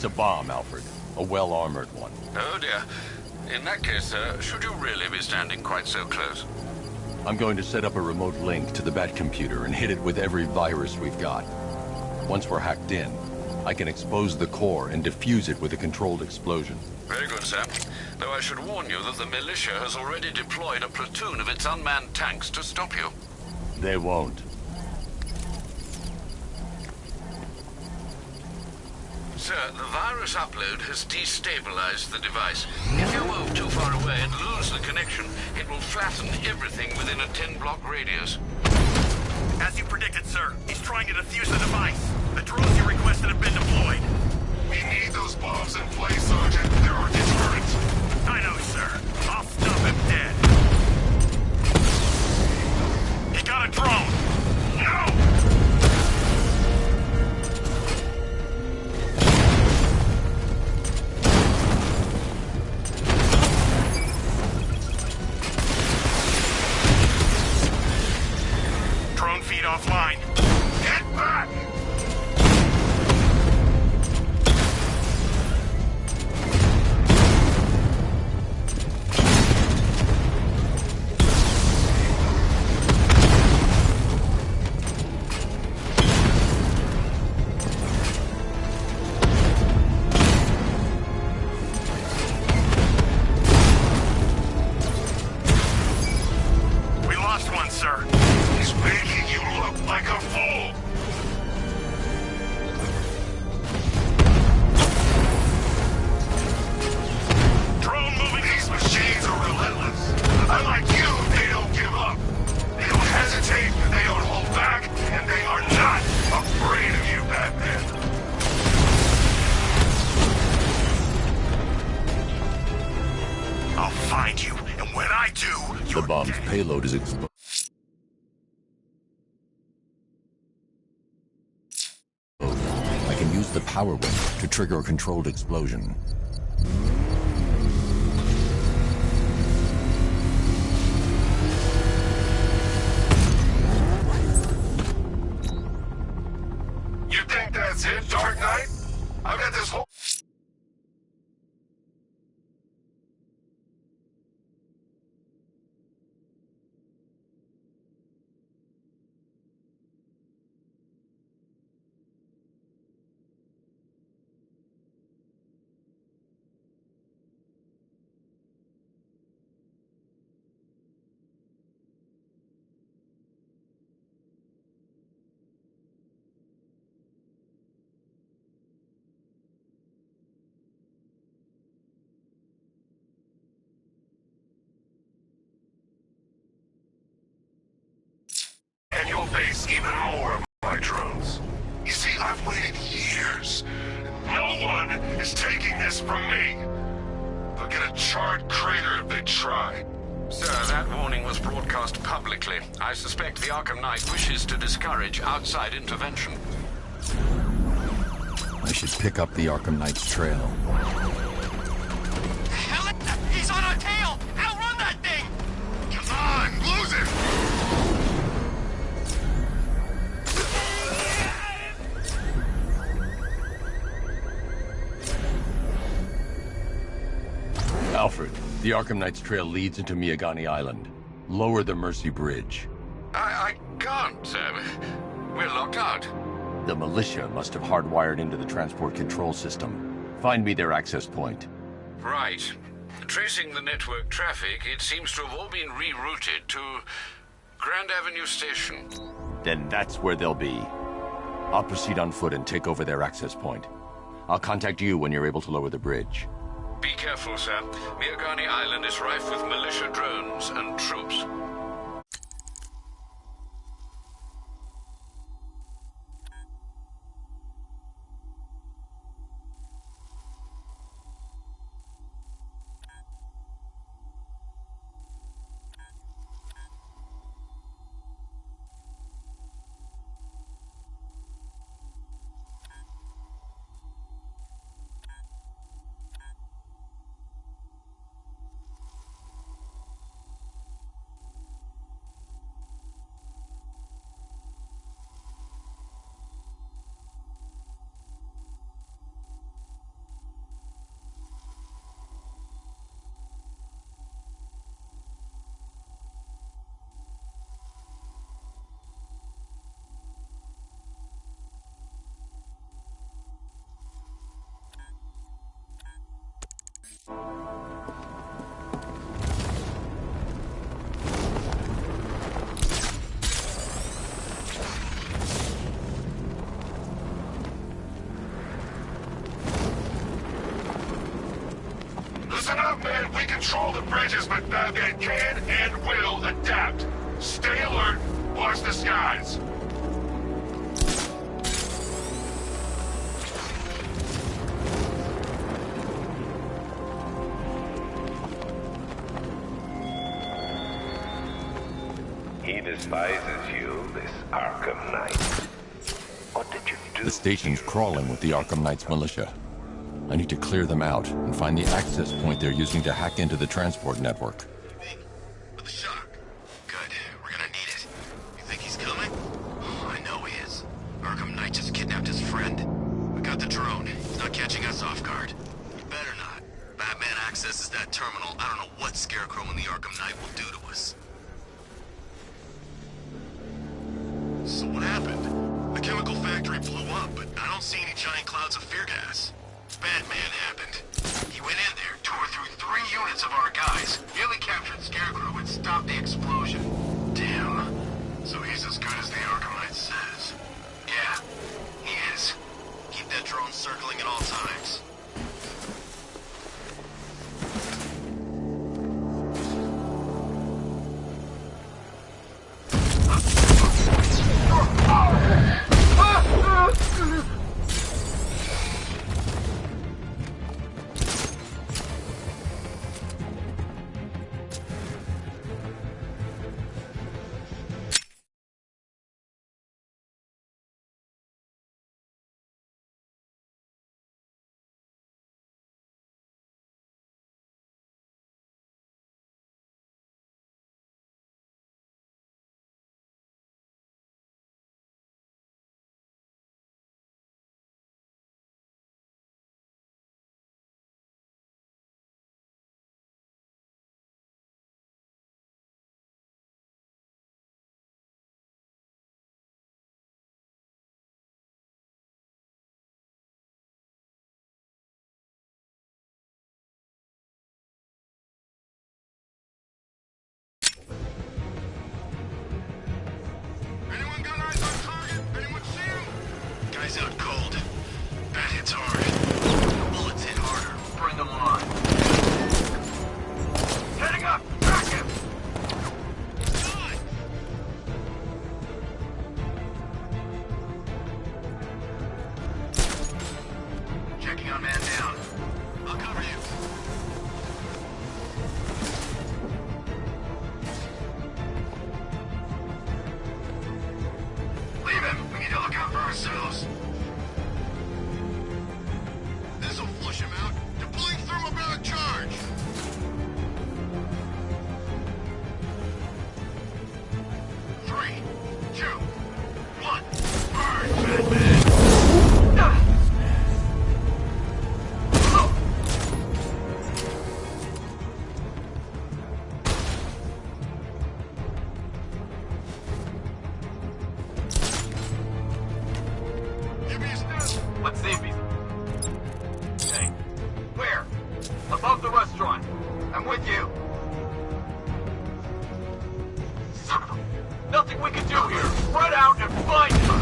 [SPEAKER 10] It's a bomb, Alfred. A well-armored one.
[SPEAKER 2] Oh dear. In that case, sir, should you really be standing quite so close?
[SPEAKER 10] I'm going to set up a remote link to the Bat computer and hit it with every virus we've got. Once we're hacked in, I can expose the core and defuse it with a controlled explosion.
[SPEAKER 2] Very good, sir. Though I should warn you that the militia has already deployed a platoon of its unmanned tanks to stop you.
[SPEAKER 10] They won't.
[SPEAKER 2] Sir, the virus upload has destabilized the device. If you move too far away and lose the connection, it will flatten everything within a 10-block radius.
[SPEAKER 3] As you predicted, sir, he's trying to defuse the device. The drones you requested have been deployed.
[SPEAKER 6] We need those bombs in place, Sergeant. They're our deterrent.
[SPEAKER 3] I know, sir. I'll stop him dead. He got a drone! No! Drone feed offline.
[SPEAKER 6] Get back!
[SPEAKER 3] We lost one, sir.
[SPEAKER 6] He's making you look like a fool!
[SPEAKER 3] Drone moving.
[SPEAKER 6] These machines are relentless. Unlike you, they don't give up. They don't hesitate, they don't hold back, and they are not afraid of you, Batman.
[SPEAKER 3] I'll find you, and when I do, you're
[SPEAKER 10] The bomb's payload is exposed. I can use the power wing to trigger a controlled explosion.
[SPEAKER 6] You think that's it, Dark Knight? I've got this whole... And you'll face even more of my drones. You see, I've waited years. No one is taking this from me. They'll get a charred crater if they try.
[SPEAKER 2] Sir, that warning was broadcast publicly. I suspect the Arkham Knight wishes to discourage outside intervention.
[SPEAKER 10] I should pick up the Arkham Knight's trail.
[SPEAKER 3] Hell, he's on our tail! Outrun that thing!
[SPEAKER 6] Come on, lose it!
[SPEAKER 10] Alfred, the Arkham Knight's trail leads into Miagani Island. Lower the Mercy Bridge.
[SPEAKER 2] I can't, sir. We're locked out.
[SPEAKER 10] The militia must have hardwired into the transport control system. Find me their access point.
[SPEAKER 2] Right. Tracing the network traffic, it seems to have all been rerouted to Grand Avenue Station.
[SPEAKER 10] Then that's where they'll be. I'll proceed on foot and take over their access point. I'll contact you when you're able to lower the bridge.
[SPEAKER 2] Be careful, sir. Miagani Island is rife with militia drones and troops.
[SPEAKER 6] We control the bridges, but Batman can and will adapt. Stay alert. Watch the skies.
[SPEAKER 7] He despises you, this Arkham Knight. What did you do?
[SPEAKER 10] The station's crawling with the Arkham Knight's militia. I need to clear them out and find the access point they're using to hack into the transport network.
[SPEAKER 15] With the shock. Good. We're gonna need it. You think he's coming? Oh, I know he is. Arkham Knight just kidnapped his friend. We got the drone. He's not catching us off guard. He better not. Batman accesses that terminal. I don't know what Scarecrow and the Arkham Knight will do to us. So what happened? The chemical factory blew up, but I don't see any giant clouds of fear gas. Batman happened. He went in there, tore through 3 units of our guys, nearly captured Scarecrow, and stopped the explosion. Damn. So he's as good as the Arkham Knight says. Yeah, he is. Keep that drone circling at all times. Guy's out cold. Bat hits hard. Bullets hit harder. Bring them on. Heading up! Track him! Checking on man down. I'll cover you. Leave him! We need to look out for ourselves. This'll flush him out. Deploying thermobaric charge. Three, two, one. Burn, Batman! Let's see if he's... Hey. Where? Above the restaurant. I'm with you. Son of a... Nothing we can do here. Spread out and find him.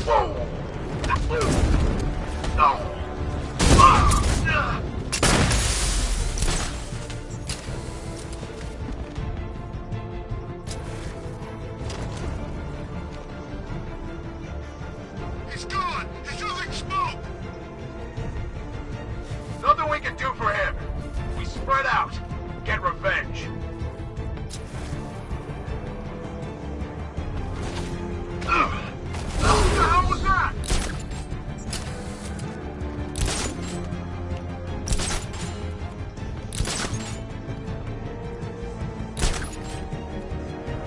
[SPEAKER 15] Whoa! No! He's gone! He's using smoke! Nothing we can do for him. We spread out. Get revenge. What the hell was that?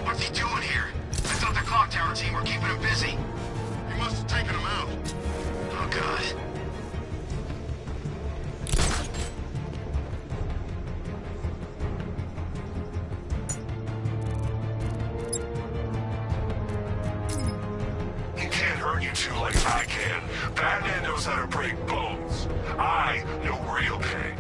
[SPEAKER 15] What's he doing here? I thought the clock tower team were keeping him busy. He must have taken him out. Oh, God.
[SPEAKER 6] He can't hurt you two like I can. Batman knows how to break bones. I know real pain.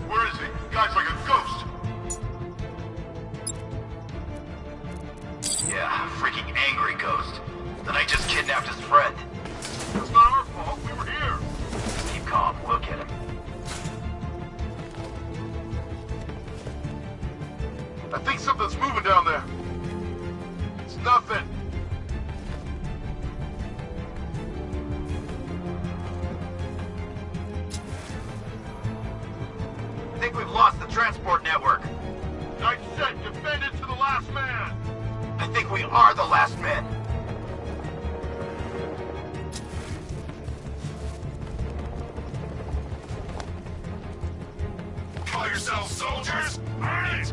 [SPEAKER 6] Where is he? Guys,
[SPEAKER 3] Yeah, freaking angry ghost. The Knight just kidnapped his friend.
[SPEAKER 6] It's not our fault. We were here.
[SPEAKER 3] Keep calm. We'll get him.
[SPEAKER 6] I think something's moving down there. It's nothing.
[SPEAKER 3] I think we've lost the transport network.
[SPEAKER 6] Knight said defend it to the last man.
[SPEAKER 3] I think we are the last men.
[SPEAKER 6] Call yourselves soldiers? Earn it!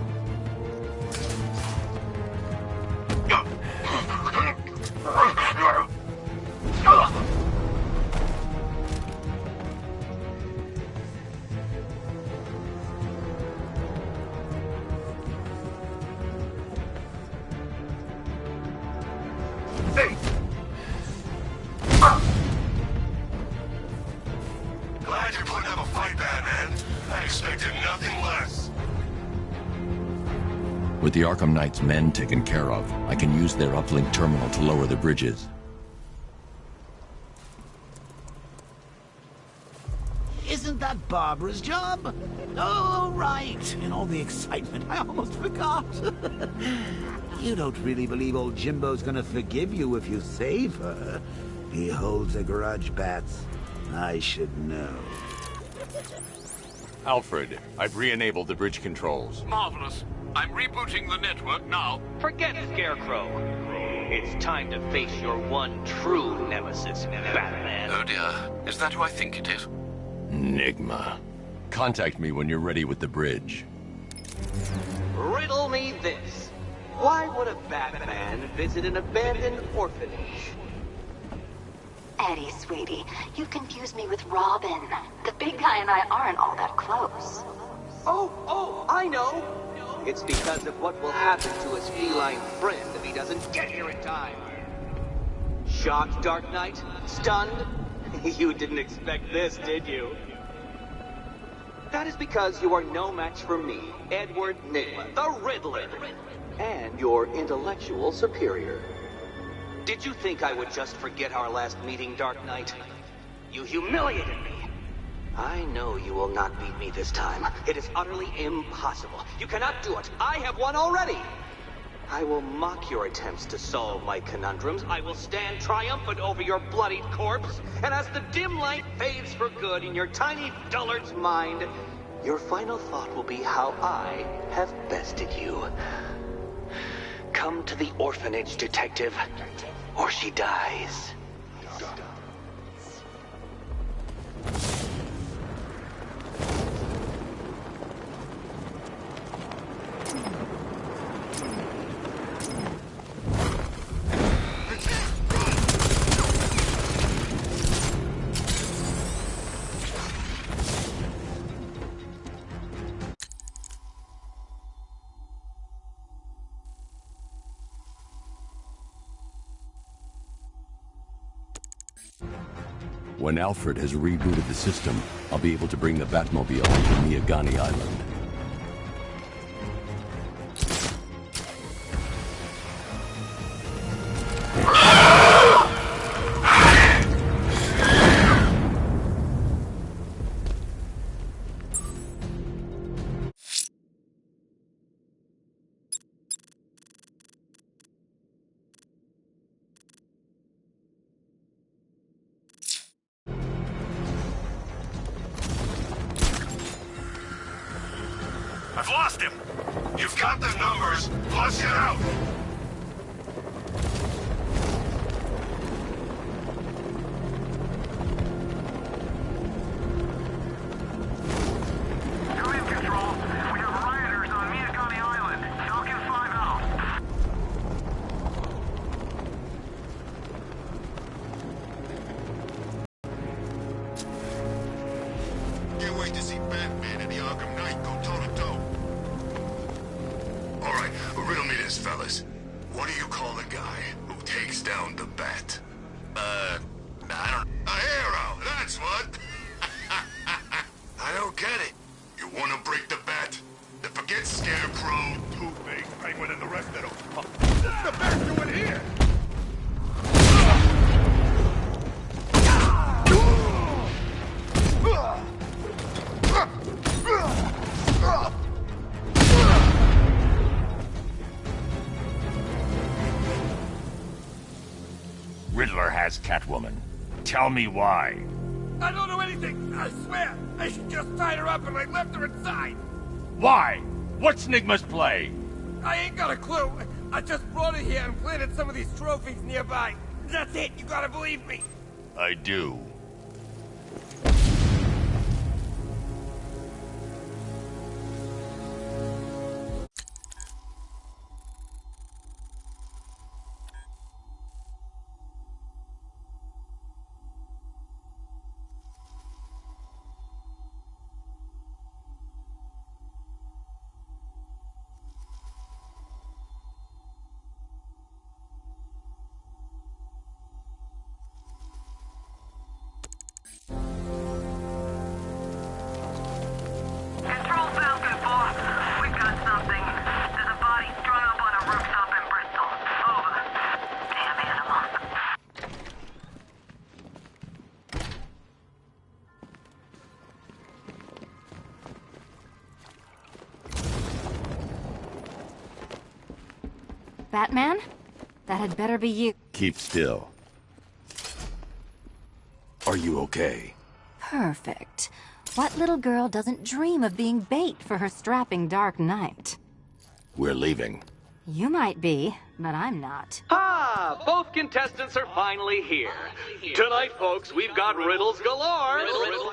[SPEAKER 3] Hey!
[SPEAKER 6] Glad you're putting up a fight, Batman. I expected nothing less.
[SPEAKER 10] With the Arkham Knight's men taken care of, I can use their uplink terminal to lower the bridges.
[SPEAKER 13] Isn't that Barbara's job? Oh, right. In all the excitement, I almost forgot. You don't really believe old Jimbo's gonna forgive you if you save her. He holds a grudge, Bats. I should know.
[SPEAKER 10] Alfred, I've re-enabled the bridge controls.
[SPEAKER 2] Marvelous. I'm rebooting the network now.
[SPEAKER 17] Forget Scarecrow. It's time to face your one true nemesis, Batman.
[SPEAKER 2] Oh dear. Is that who I think it is?
[SPEAKER 10] Enigma. Contact me when you're ready with the bridge.
[SPEAKER 17] Riddle me this. Why would a Batman visit an abandoned orphanage?
[SPEAKER 8] Eddie, sweetie, you confused me with Robin. The big guy and I aren't all that close.
[SPEAKER 17] Oh, I know. It's because of what will happen to his feline friend if he doesn't get here in time. Shocked, Dark Knight? Stunned? You didn't expect this, did you? That is because you are no match for me, Edward Nygma, the Riddler, and your intellectual superior. Did you think I would just forget our last meeting, Dark Knight? You humiliated me. I know you will not beat me this time. It is utterly impossible. You cannot do it. I have won already. I will mock your attempts to solve my conundrums. I will stand triumphant over your bloodied corpse. And as the dim light fades for good in your tiny dullard's mind, your final thought will be how I have bested you. Come to the orphanage, detective, or she dies.
[SPEAKER 10] When Alfred has rebooted the system, I'll be able to bring the Batmobile to Blazingangeal Island.
[SPEAKER 6] I've lost him! You've got the numbers! Flush it out!
[SPEAKER 14] You're in control. We have rioters on Blazingangeal Island. Falcon 5 out.
[SPEAKER 6] Can't wait to see Batman and the Arkham Knight go toe-to-toe. All right, riddle me this, fellas. What do you call the guy who takes down the Bat? I don't... A hero, that's what! I don't get it. You want to break the Bat? Then forget Scarecrow, Two-Face, Penguin, and the rest of them. The Bat guys doing here?
[SPEAKER 5] Riddler has Catwoman. Tell me why.
[SPEAKER 12] I don't know anything, I swear. I just tied her up and I left her inside.
[SPEAKER 5] Why? What's Nigma's play?
[SPEAKER 12] I ain't got a clue. I just brought her here and planted some of these trophies nearby. That's it, you gotta believe me.
[SPEAKER 5] I do.
[SPEAKER 14] Control Falcon 4. We've got something. There's a body strung up on a rooftop in Bristol. Over. Damn animal.
[SPEAKER 18] Batman? That had better be you.
[SPEAKER 10] Keep still.
[SPEAKER 1] Are you okay?
[SPEAKER 18] Perfect. What little girl doesn't dream of being bait for her strapping Dark Knight?
[SPEAKER 1] We're leaving.
[SPEAKER 18] You might be, but I'm not.
[SPEAKER 17] Ah, both contestants are finally here. Tonight, folks, we've got riddles galore.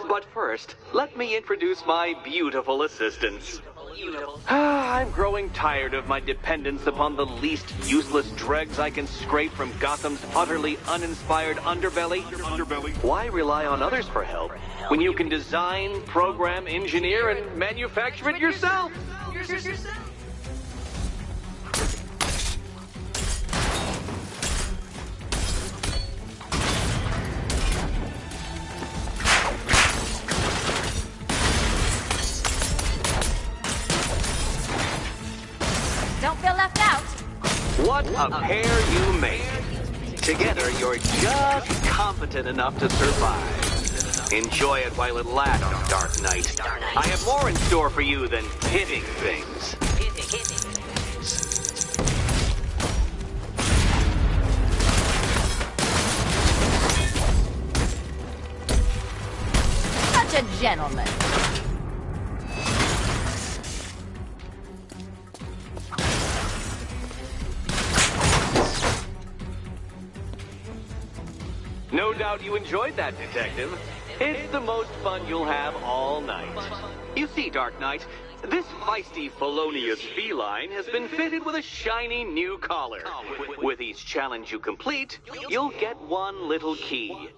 [SPEAKER 17] But first, let me introduce my beautiful assistants. I'm growing tired of my dependence upon the least useless dregs I can scrape from Gotham's utterly uninspired underbelly. Why rely on others for help when you can design, program, engineer, and manufacture it yourself?
[SPEAKER 18] Don't feel left out.
[SPEAKER 17] What a pair you make. Together, you're just competent enough to survive. Enjoy it while it lasts, Dark Knight. I have more in store for you than hitting things.
[SPEAKER 18] Such a gentleman.
[SPEAKER 17] No doubt you enjoyed that, Detective. It's the most fun you'll have all night. You see, Dark Knight, this feisty felonious feline has been fitted with a shiny new collar. With each challenge you complete, you'll get one little key.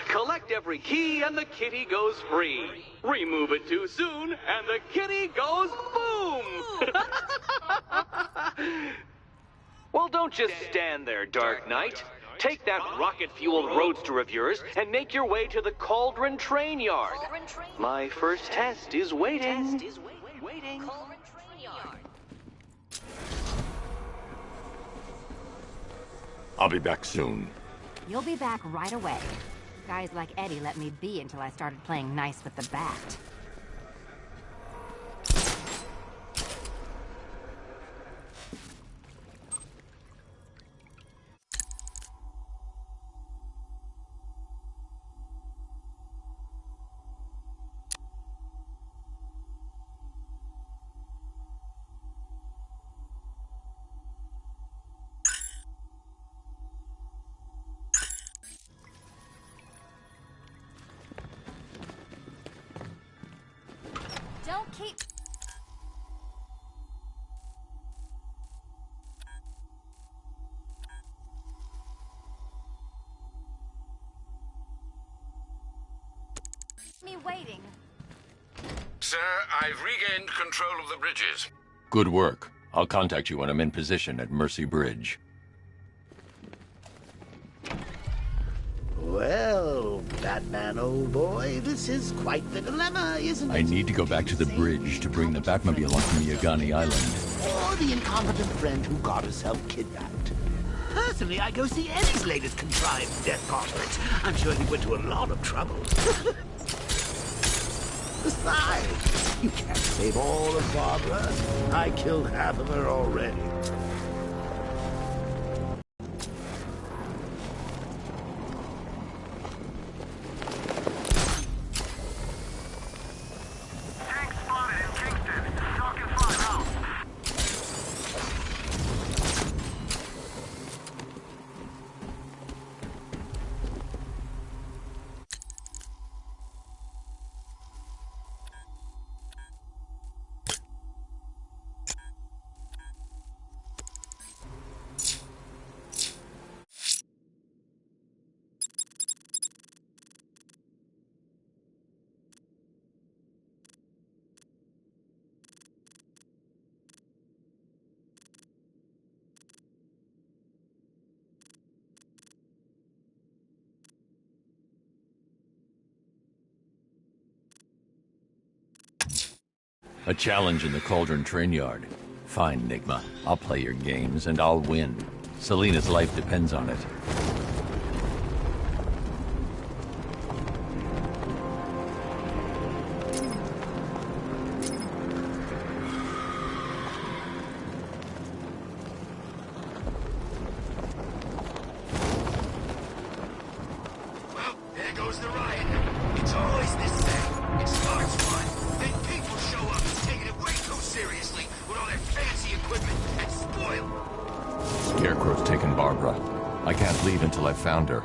[SPEAKER 17] Collect every key and the kitty goes free. Remove it too soon and the kitty goes boom! Well, don't just stand there, Dark Knight. Take that rocket-fueled roadster of yours and make your way to the Cauldron Train Yard. My first test is waiting.
[SPEAKER 1] I'll be back soon.
[SPEAKER 18] You'll be back right away. Guys like Eddie let me be until I started playing nice with the Bat. Don't keep... me waiting.
[SPEAKER 2] Sir, I've regained control of the bridges.
[SPEAKER 10] Good work. I'll contact you when I'm in position at Mercy Bridge.
[SPEAKER 13] Well, Batman, old boy, this is quite the dilemma, isn't it?
[SPEAKER 10] I need to go back to the bridge to bring the Batmobile onto Miagani Island.
[SPEAKER 13] Or the incompetent friend who got herself kidnapped. Personally, I go see Eddie's latest contrived death gauntlet. I'm sure he went to a lot of trouble. Besides, you can't save all of Barbara. I killed half of her already.
[SPEAKER 10] A challenge in the Cauldron train yard. Fine, Nigma. I'll play your games, and I'll win. Selena's life depends on it.
[SPEAKER 15] Well, there goes the riot. It's always this thing. It starts fun, then people show up taking it way too seriously with all their fancy equipment and spoil.
[SPEAKER 10] Scarecrow's taken Barbara. I can't leave until I've found her.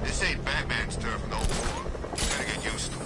[SPEAKER 15] This ain't Batman's turf no more. Gotta get used to it.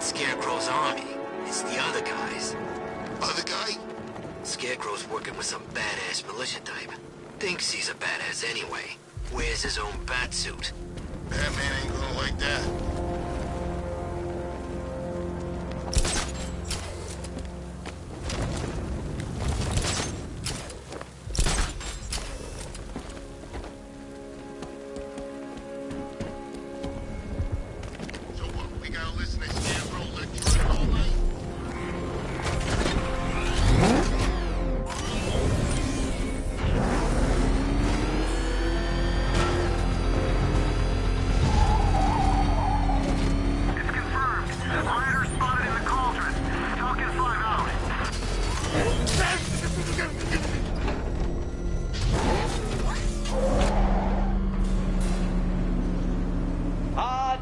[SPEAKER 15] Scarecrow's army. It's the other guys. Other guy? Scarecrow's working with some badass militia type. Thinks he's a badass anyway. Wears his own bat suit. Batman ain't gonna like that.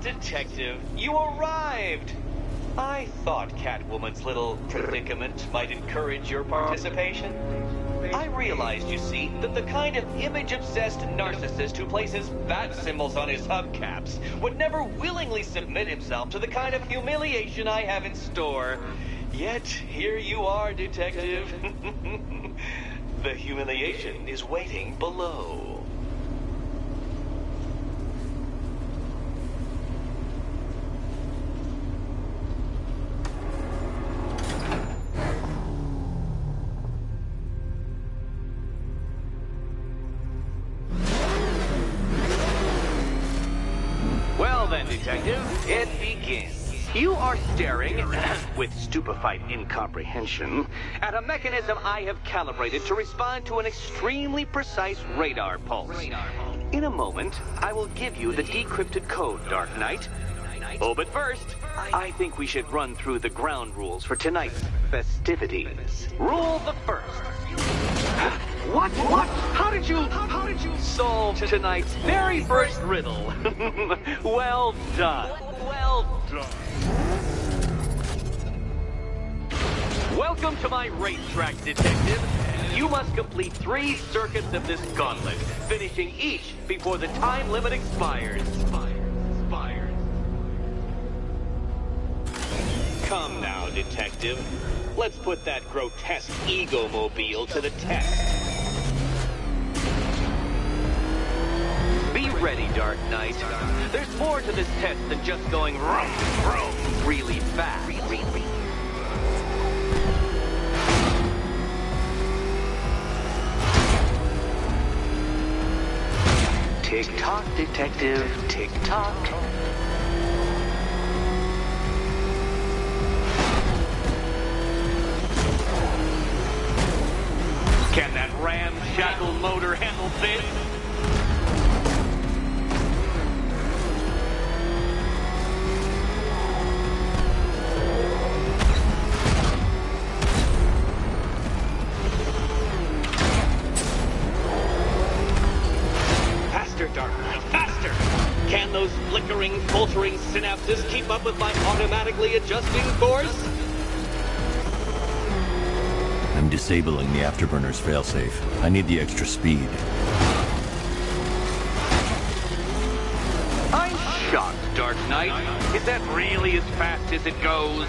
[SPEAKER 19] Detective, you arrived! I thought Catwoman's little predicament might encourage your participation. I realized, you see, that the kind of image-obsessed narcissist who places bat symbols on his hubcaps would never willingly submit himself to the kind of humiliation I have in store. Yet, here you are, Detective. The humiliation is waiting below. Detective, it begins. You are staring, with stupefied incomprehension, at a mechanism I have calibrated to respond to an extremely precise radar pulse. In a moment, I will give you the decrypted code, Dark Knight. Oh, but first, I think we should run through the ground rules for tonight's festivities. Rule the first. What? How did you solve tonight's very first riddle? Well done. Well done. Welcome to my racetrack, Detective. You must complete 3 circuits of this gauntlet, finishing each before the time limit expires. Come now, Detective. Let's put that grotesque ego-mobile to the test. Be ready, Dark Knight. There's more to this test than just going vroom, vroom, really fast. Tick-tock, Detective, tick-tock. Can that ramshackle motor handle this? Faster, Dark Knight, faster! Can those flickering, faltering synapses keep up with my automatically adjusting course?
[SPEAKER 10] I'm disabling the afterburner's failsafe. I need the extra speed.
[SPEAKER 19] I'm shocked, Dark Knight. Is that really as fast as it goes?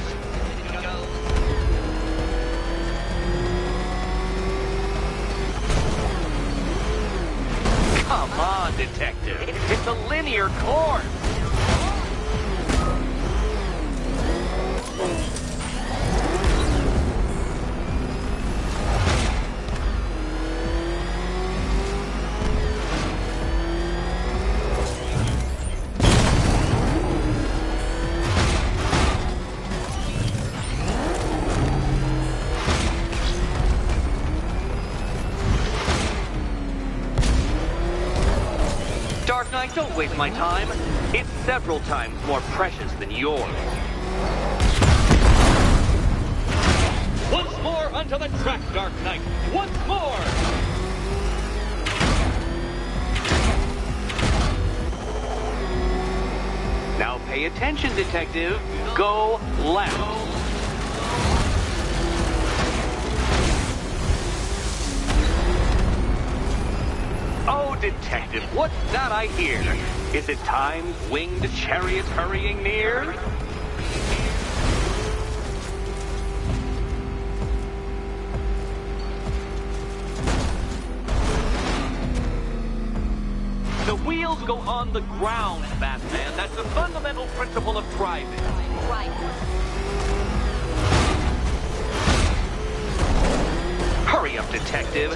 [SPEAKER 19] Come on, Detective. It's a linear course. Dark Knight, don't waste my time. It's several times more precious than yours. Once more onto the track, Dark Knight. Once more! Now pay attention, Detective. Go left. Oh, Detective, what's that I hear? Is it Time's winged chariot hurrying near? The wheels go on the ground, Batman. That's the fundamental principle of driving. Right. Hurry up, Detective.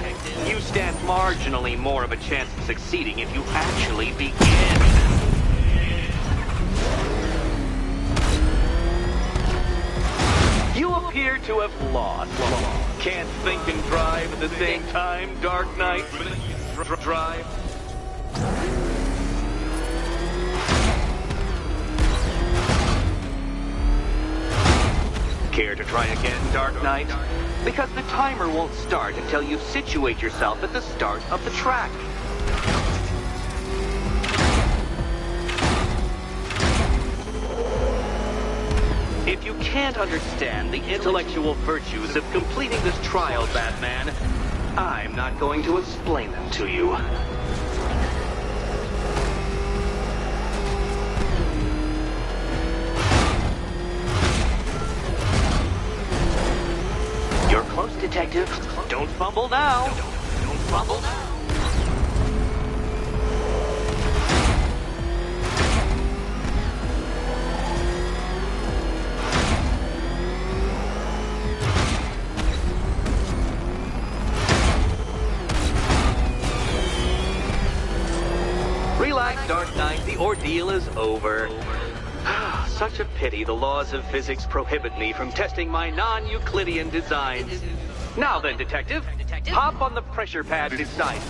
[SPEAKER 19] You stand marginally more of a chance of succeeding if you actually begin. You appear to have lost. Can't think and drive at the same time, Dark Knight. Drive. Care to try again, Dark Knight? Because the timer won't start until you situate yourself at the start of the track. If you can't understand the intellectual virtues of completing this trial, Batman, I'm not going to explain them to you. You're close, Detective. Don't fumble now. Don't fumble now. Relax, Dark Knight. The ordeal is over. Such a pity the laws of physics prohibit me from testing my non-Euclidean designs. Now then, Detective, hop on the pressure pad beside me.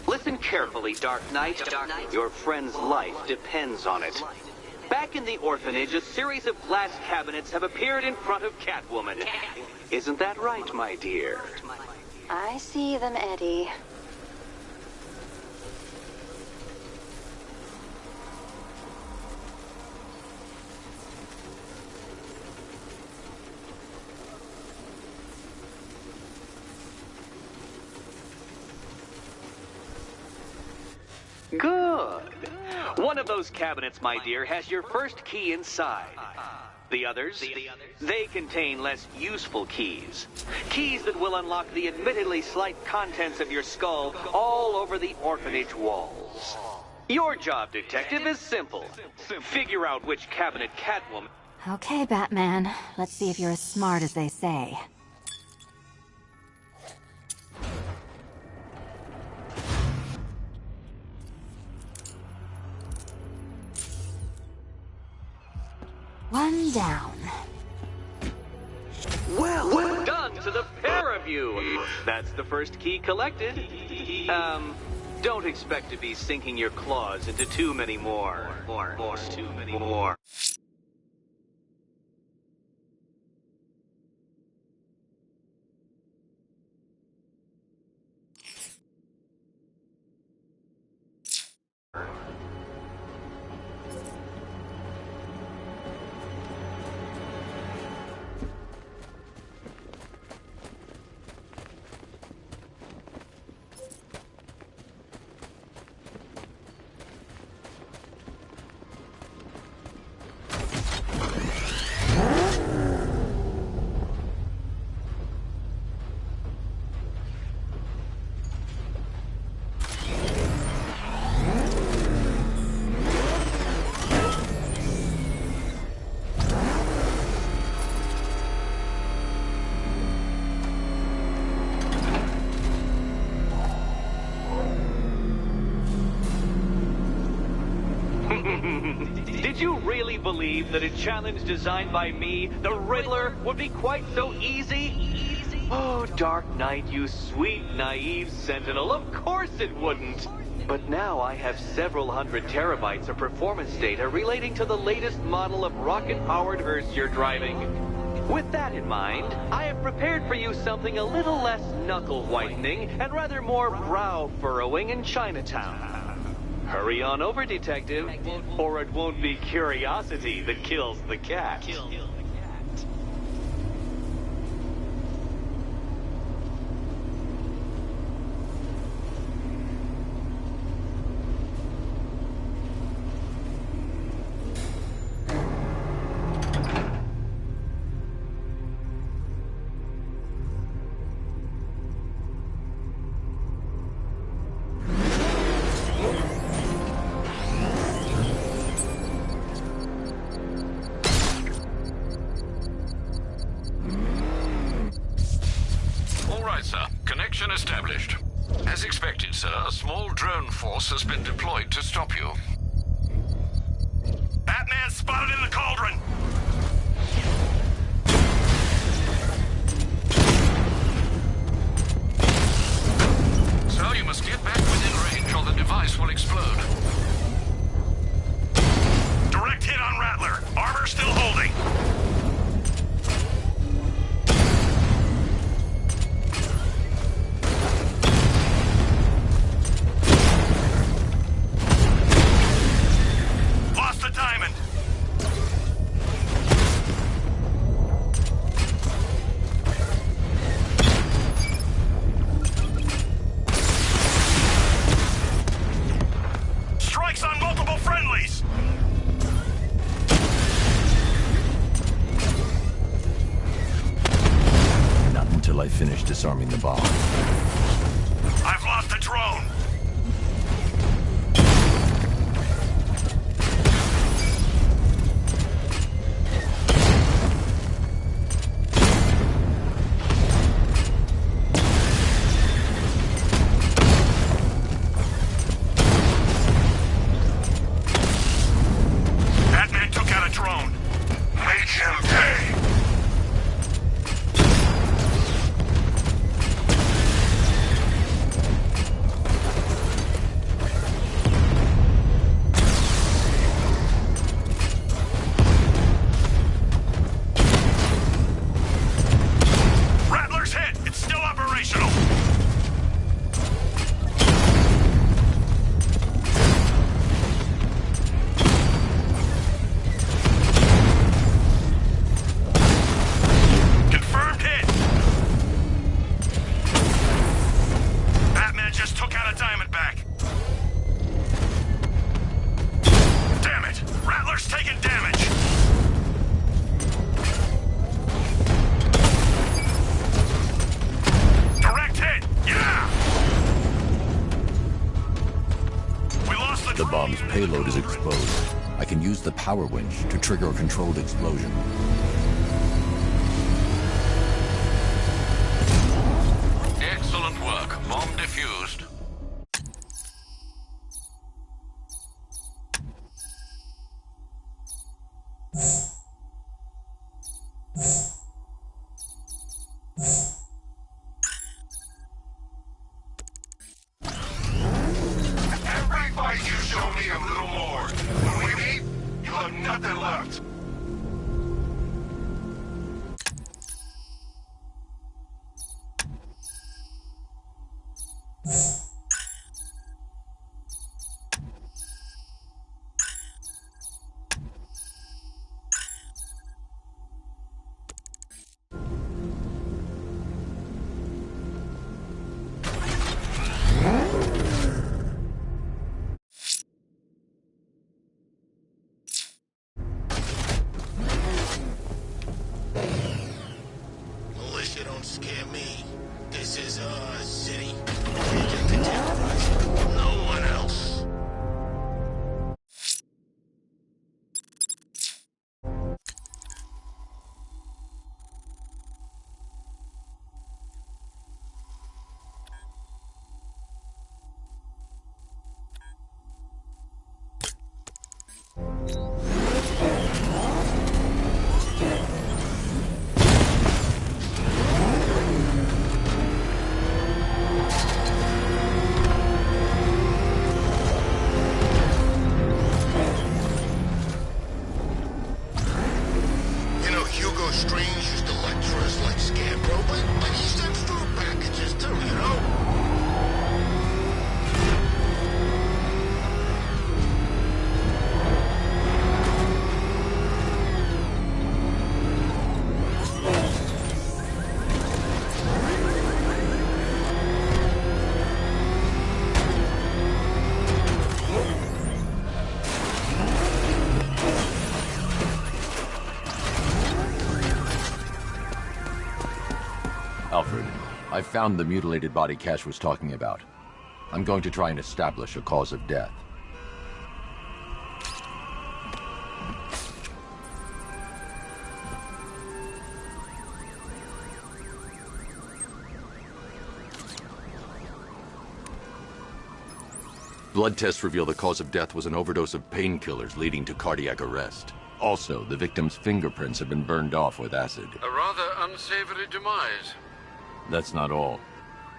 [SPEAKER 19] Listen carefully, Dark Knight. Your friend's life depends on it. Back
[SPEAKER 17] back in the orphanage, a series of glass cabinets have appeared in front of Catwoman. Isn't that right, my dear?
[SPEAKER 8] I see them, Eddie.
[SPEAKER 17] Good. One of those cabinets, my dear, has your first key inside. The others, they contain less useful keys. Keys that will unlock the admittedly slight contents of your skull all over the orphanage walls. Your job, Detective, is simple. Figure out which cabinet Catwoman...
[SPEAKER 18] Okay, Batman. Let's see if you're as smart as they say. One down.
[SPEAKER 17] Well done to the pair of you. That's the first key collected. Don't expect to be sinking your claws into too many more. Too many more. Did you really believe that a challenge designed by me, the Riddler, would be quite so easy? Oh, Dark Knight, you sweet, naive sentinel, of course it wouldn't. But now I have several hundred terabytes of performance data relating to the latest model of rocket-powered hearse you're driving. With that in mind, I have prepared for you something a little less knuckle-whitening and rather more brow-furrowing in Chinatown. Hurry on over, Detective, or it won't be curiosity that kills the cat.
[SPEAKER 2] Established. As expected, sir, a small drone force has been deployed to stop you.
[SPEAKER 6] Batman spotted in the cauldron!
[SPEAKER 2] So you must get back within range or the device will explode.
[SPEAKER 6] Direct hit on Rattler. Armor still holding.
[SPEAKER 10] I finish disarming the bomb.
[SPEAKER 6] I've lost the drone! Batman took out a drone. Make him pay!
[SPEAKER 10] payload is exposed, I can use the power winch to trigger a controlled explosion.
[SPEAKER 2] Excellent work. Bomb defused.
[SPEAKER 6] Every fight you show me a little more. When we meet, you'll have nothing left.
[SPEAKER 15] Militia don't scare me. This is our city. We get to terrorize no one else. You know, Hugo Strange used to lecture us like Scarecrow, but he sent food packages too, you know?
[SPEAKER 10] Alfred, I found the mutilated body Cash was talking about. I'm going to try and establish a cause of death. Blood tests reveal the cause of death was an overdose of painkillers leading to cardiac arrest. Also, the victim's fingerprints have been burned off with acid.
[SPEAKER 2] A rather unsavory demise.
[SPEAKER 10] That's not all.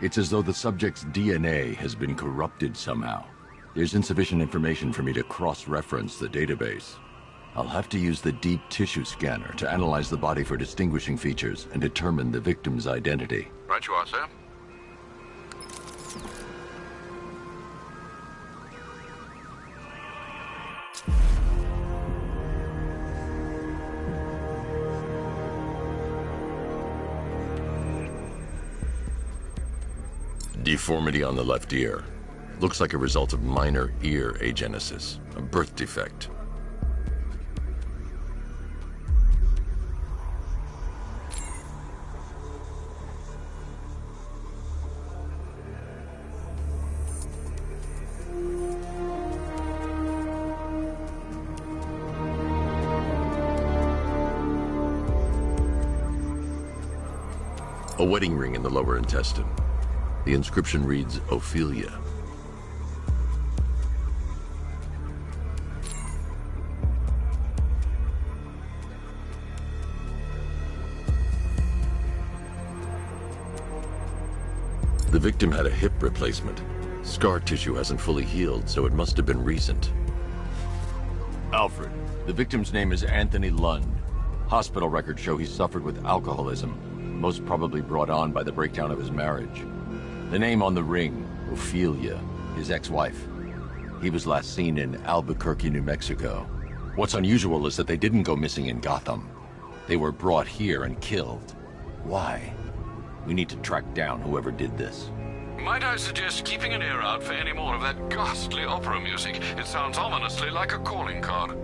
[SPEAKER 10] It's as though the subject's DNA has been corrupted somehow. There's insufficient information for me to cross-reference the database. I'll have to use the deep tissue scanner to analyze the body for distinguishing features and determine the victim's identity.
[SPEAKER 2] Right you are, sir.
[SPEAKER 10] Deformity on the left ear. Looks like a result of minor ear agenesis, a birth defect. A wedding ring in the lower intestine. The inscription reads, Ophelia. The victim had a hip replacement. Scar tissue hasn't fully healed, so it must have been recent. Alfred, the victim's name is Anthony Lund. Hospital records show he suffered with alcoholism, most probably brought on by the breakdown of his marriage. The name on the ring, Ophelia, his ex-wife. He was last seen in Albuquerque, New Mexico. What's unusual is that they didn't go missing in Gotham. They were brought here and killed. Why? We need to track down whoever did this.
[SPEAKER 2] Might I suggest keeping an ear out for any more of that ghastly opera music? It sounds ominously like a calling card.